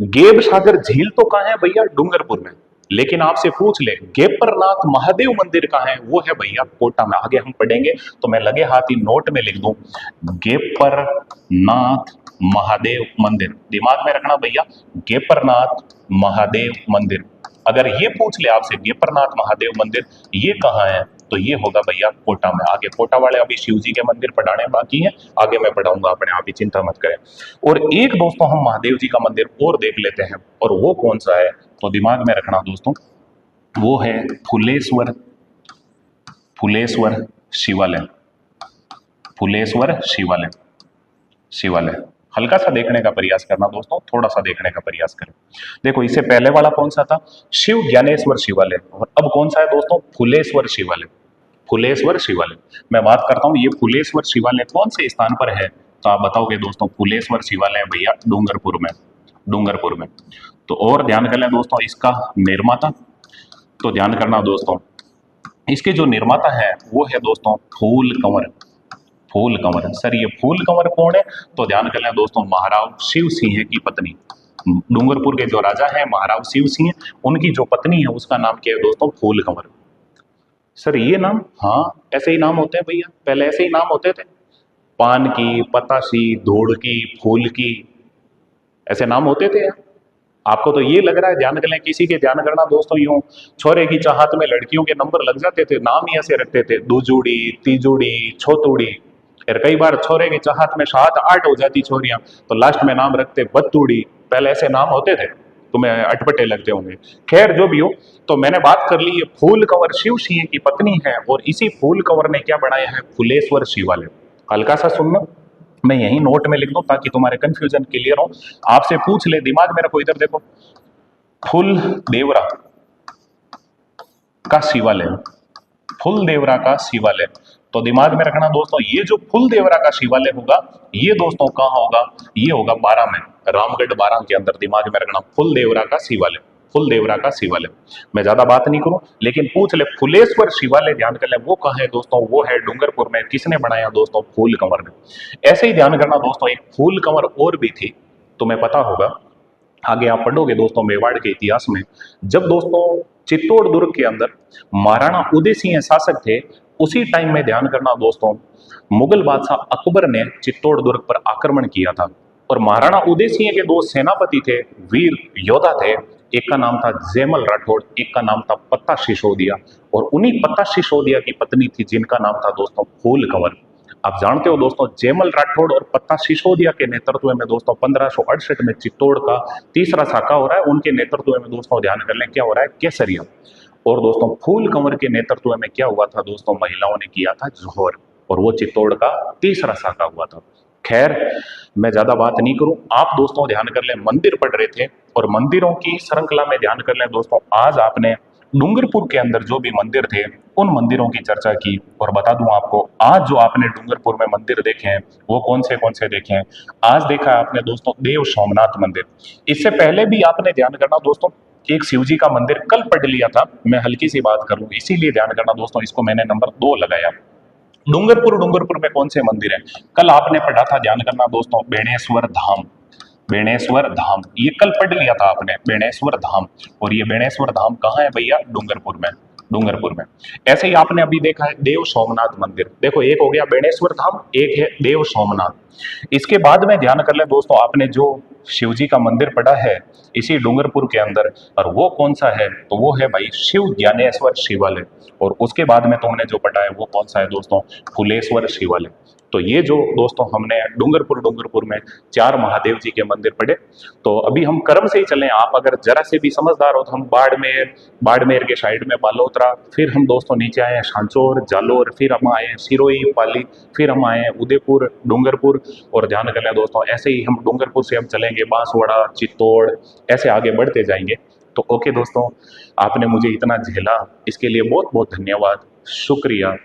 गेव सागर झील तो कहाँ है भैया? डूंगरपुर में। लेकिन आपसे पूछ ले गेपरनाथ महादेव मंदिर कहाँ है? वो है भैया कोटा में। आगे हम पढ़ेंगे तो मैं लगे हाथ ही नोट में लिख दूं, गेपरनाथ महादेव मंदिर। दिमाग में रखना भैया, गेपरनाथ महादेव मंदिर। अगर ये पूछ ले आपसे गेपरनाथ महादेव मंदिर ये कहाँ है, तो ये होगा भैया कोटा में। आगे कोटा वाले अभी शिव जी के मंदिर पढ़ाने बाकी हैं, आगे मैं पढ़ाऊंगा, अपने आप ही चिंता मत करें। और एक दोस्तों हम महादेव जी का मंदिर और देख लेते हैं, और वो कौन सा है? तो दिमाग में रखना दोस्तों, वो है फुलेश्वर, फुलेश्वर शिवालय, फुलेश्वर शिवालय, शिवालय। हल्का सा देखने का प्रयास करना दोस्तों, थोड़ा सा देखने का प्रयास करें। देखो इससे पहले वाला कौन सा था? शिव ज्ञानेश्वर शिवालय। और अब कौन सा है दोस्तों? फुलेश्वर शिवालय, फुलेश्वर शिवालय। मैं बात करता हूँ ये फुलेश्वर शिवालय कौन से स्थान पर है? तो आप बताओगे दोस्तों फुलेश्वर शिवालय भैया डूंगरपुर में, डूंगरपुर में। तो और ध्यान कर लें दोस्तों इसका निर्माता, तो ध्यान करना दोस्तों इसके जो निर्माता है वो है दोस्तों फूल कंवर, फूल कंवर। सर ये फूल कंवर कौन है? तो ध्यान कर लें दोस्तों महाराव शिव सिंह की पत्नी, डूंगरपुर के जो राजा हैं महाराव शिव सिंह, उनकी जो पत्नी है उसका नाम क्या है दोस्तों? फूल कंवर। सर ये नाम? हाँ ऐसे ही नाम होते हैं भैया, पहले ऐसे ही नाम होते थे, पान की, पतासी, धूड़ की, फूल की, ऐसे नाम होते थे। आपको तो ये लग रहा है, ध्यान कर लें, किसी के ध्यान करना दोस्तों यूं छोरे की चाहत में लड़कियों के नंबर लग जाते थे, नाम ही ऐसे रखते थे, दूजूड़ी, तीजूड़ी, छोतूड़ी। और कई बार छोरे की चाहत में 7-8 हो जाती छोरियां, तो लास्ट में नाम रखते बत्तूड़ी। पहले ऐसे नाम होते थे, तुम्हें अटपटे लगते होंगे। खैर जो भी हो, तो मैंने बात कर ली, ये फूल कंवर शिव सिंह की पत्नी है, और इसी फूल कंवर ने क्या बनाया है? फुलेश्वर शिवालय। हल्का सा सुनना, मैं यही नोट में लिख दूं ताकि तुम्हारे कंफ्यूजन क्लियर हो। आपसे पूछ ले, दिमाग में रखो, इधर देखो, फुल देवरा का शिवालय, फुल देवरा का शिवालय। तो दिमाग में रखना दोस्तों ये जो फुल देवरा का शिवालय होगा ये दोस्तों कहाँ होगा? ये होगा बारां में, रामगढ़ बारां के अंदर। दिमाग में रखना फुल देवरा का शिवालय, फुल देवरा का शिवालय। मैं ज्यादा बात नहीं करूं, लेकिन पूछ ले फुलेश्वर शिवालय, ध्यान कर ले वो कहाँ है दोस्तों? वो है डूंगरपुर में। किसने बनाया दोस्तों? फूल कंवर ने। ऐसे ही ध्यान करना दोस्तों एक फूल कंवर और भी थी, तुम्हें पता होगा, आगे आप पढ़ोगे दोस्तों मेवाड़ के इतिहास में, जब दोस्तों चित्तौड़ दुर्ग के अंदर महाराणा उदय सिंह शासक थे, उसी टाइम में ध्यान करना दोस्तों मुगल बादशाह अकबर ने चित्तौड़ दुर्ग पर आक्रमण किया था। और महाराणा उदय सिंह के दो सेनापति थे, वीर योद्धा थे, एक का नाम था जयमल राठौड़, एक का नाम था पत्ता सिसोदिया। और उन्हीं पत्ता सिसोदिया की पत्नी थी जिनका नाम था दोस्तों फूल कंवर। आप जानते हो दोस्तों जयमल राठौड़ और पत्ता सिसोदिया के नेतृत्व में दोस्तों 1568 में चित्तौड़ का तीसरा साका हो रहा है, उनके नेतृत्व में दोस्तों ध्यान कर लें क्या हो रहा है? केसरिया। और दोस्तों फूल कंवर के नेतृत्व में क्या हुआ था दोस्तों? महिलाओं ने किया था जोहर, और वो चित्तौड़ का तीसरा साका हुआ था। खैर मैं ज्यादा बात नहीं करूं, आप दोस्तों ध्यान कर लें मंदिर पढ़ रहे थे, और मंदिरों की श्रृंखला में ध्यान कर लें दोस्तों आज आपने डूंगरपुर के अंदर जो भी मंदिर थे उन मंदिरों की चर्चा की। और बता दूं आपको, आज जो आपने डूंगरपुर में मंदिर देखे हैं वो कौन से देखे हैं? आज देखा है आपने दोस्तों देव सोमनाथ मंदिर। इससे पहले भी आपने ध्यान करना दोस्तों एक शिव जी का मंदिर कल पढ़ लिया था, मैं हल्की सी बात करूं इसीलिए ध्यान करना दोस्तों इसको मैंने नंबर 2 लगाया। डूंगरपुर में कौन से मंदिर है? कल आपने पढ़ा था, ध्यान करना दोस्तों बेणेश्वर धाम, बेणेश्वर धाम, ये कल पढ़ लिया था आपने, बेणेश्वर धाम। और ये बेणेश्वर धाम कहाँ है भैया? डूंगरपुर में, डूंगरपुर में। ऐसे ही आपने अभी देखा है देव सोमनाथ मंदिर, देखो एक हो गया बेणेश्वर धाम, एक है देव सोमनाथ। इसके बाद में ध्यान कर ले दोस्तों, आपने जो शिव जी का मंदिर पढ़ा है इसी डूंगरपुर के अंदर, और वो कौन सा है? तो वो है भाई शिव ज्ञानेश्वर शिवालय। और उसके बाद में तुमने जो पढ़ा है वो कौन सा है दोस्तों? फुलेश्वर शिवालय। तो ये जो दोस्तों हमने डूंगरपुर में 4 महादेव जी के मंदिर पढ़े। तो अभी हम कर्म से ही चलें, आप अगर जरा से भी समझदार हो तो हम बाड़मेर के साइड में बालोतरा, फिर हम दोस्तों नीचे आए हैं सांचौर जालोर, फिर हम आए हैं सिरोही पाली, फिर हम आए हैं उदयपुर डूंगरपुर। और ध्यान कर लें दोस्तों, ऐसे ही हम डूंगरपुर से हम चलेंगे बांसवाड़ा चित्तौड़, ऐसे आगे बढ़ते जाएंगे। तो ओके दोस्तों, आपने मुझे इतना झेला, इसके लिए बहुत बहुत धन्यवाद, शुक्रिया।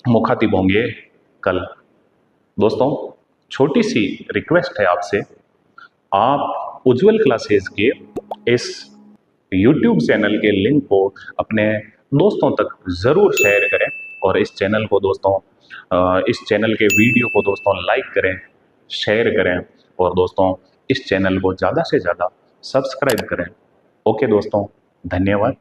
मुखातिब होंगे कल। दोस्तों छोटी सी रिक्वेस्ट है आपसे, आप उज्जवल क्लासेस के इस YouTube चैनल के लिंक को अपने दोस्तों तक ज़रूर शेयर करें, और इस चैनल को दोस्तों इस चैनल के वीडियो को दोस्तों लाइक करें, शेयर करें, और दोस्तों इस चैनल को ज़्यादा से ज़्यादा सब्सक्राइब करें। ओके दोस्तों, धन्यवाद।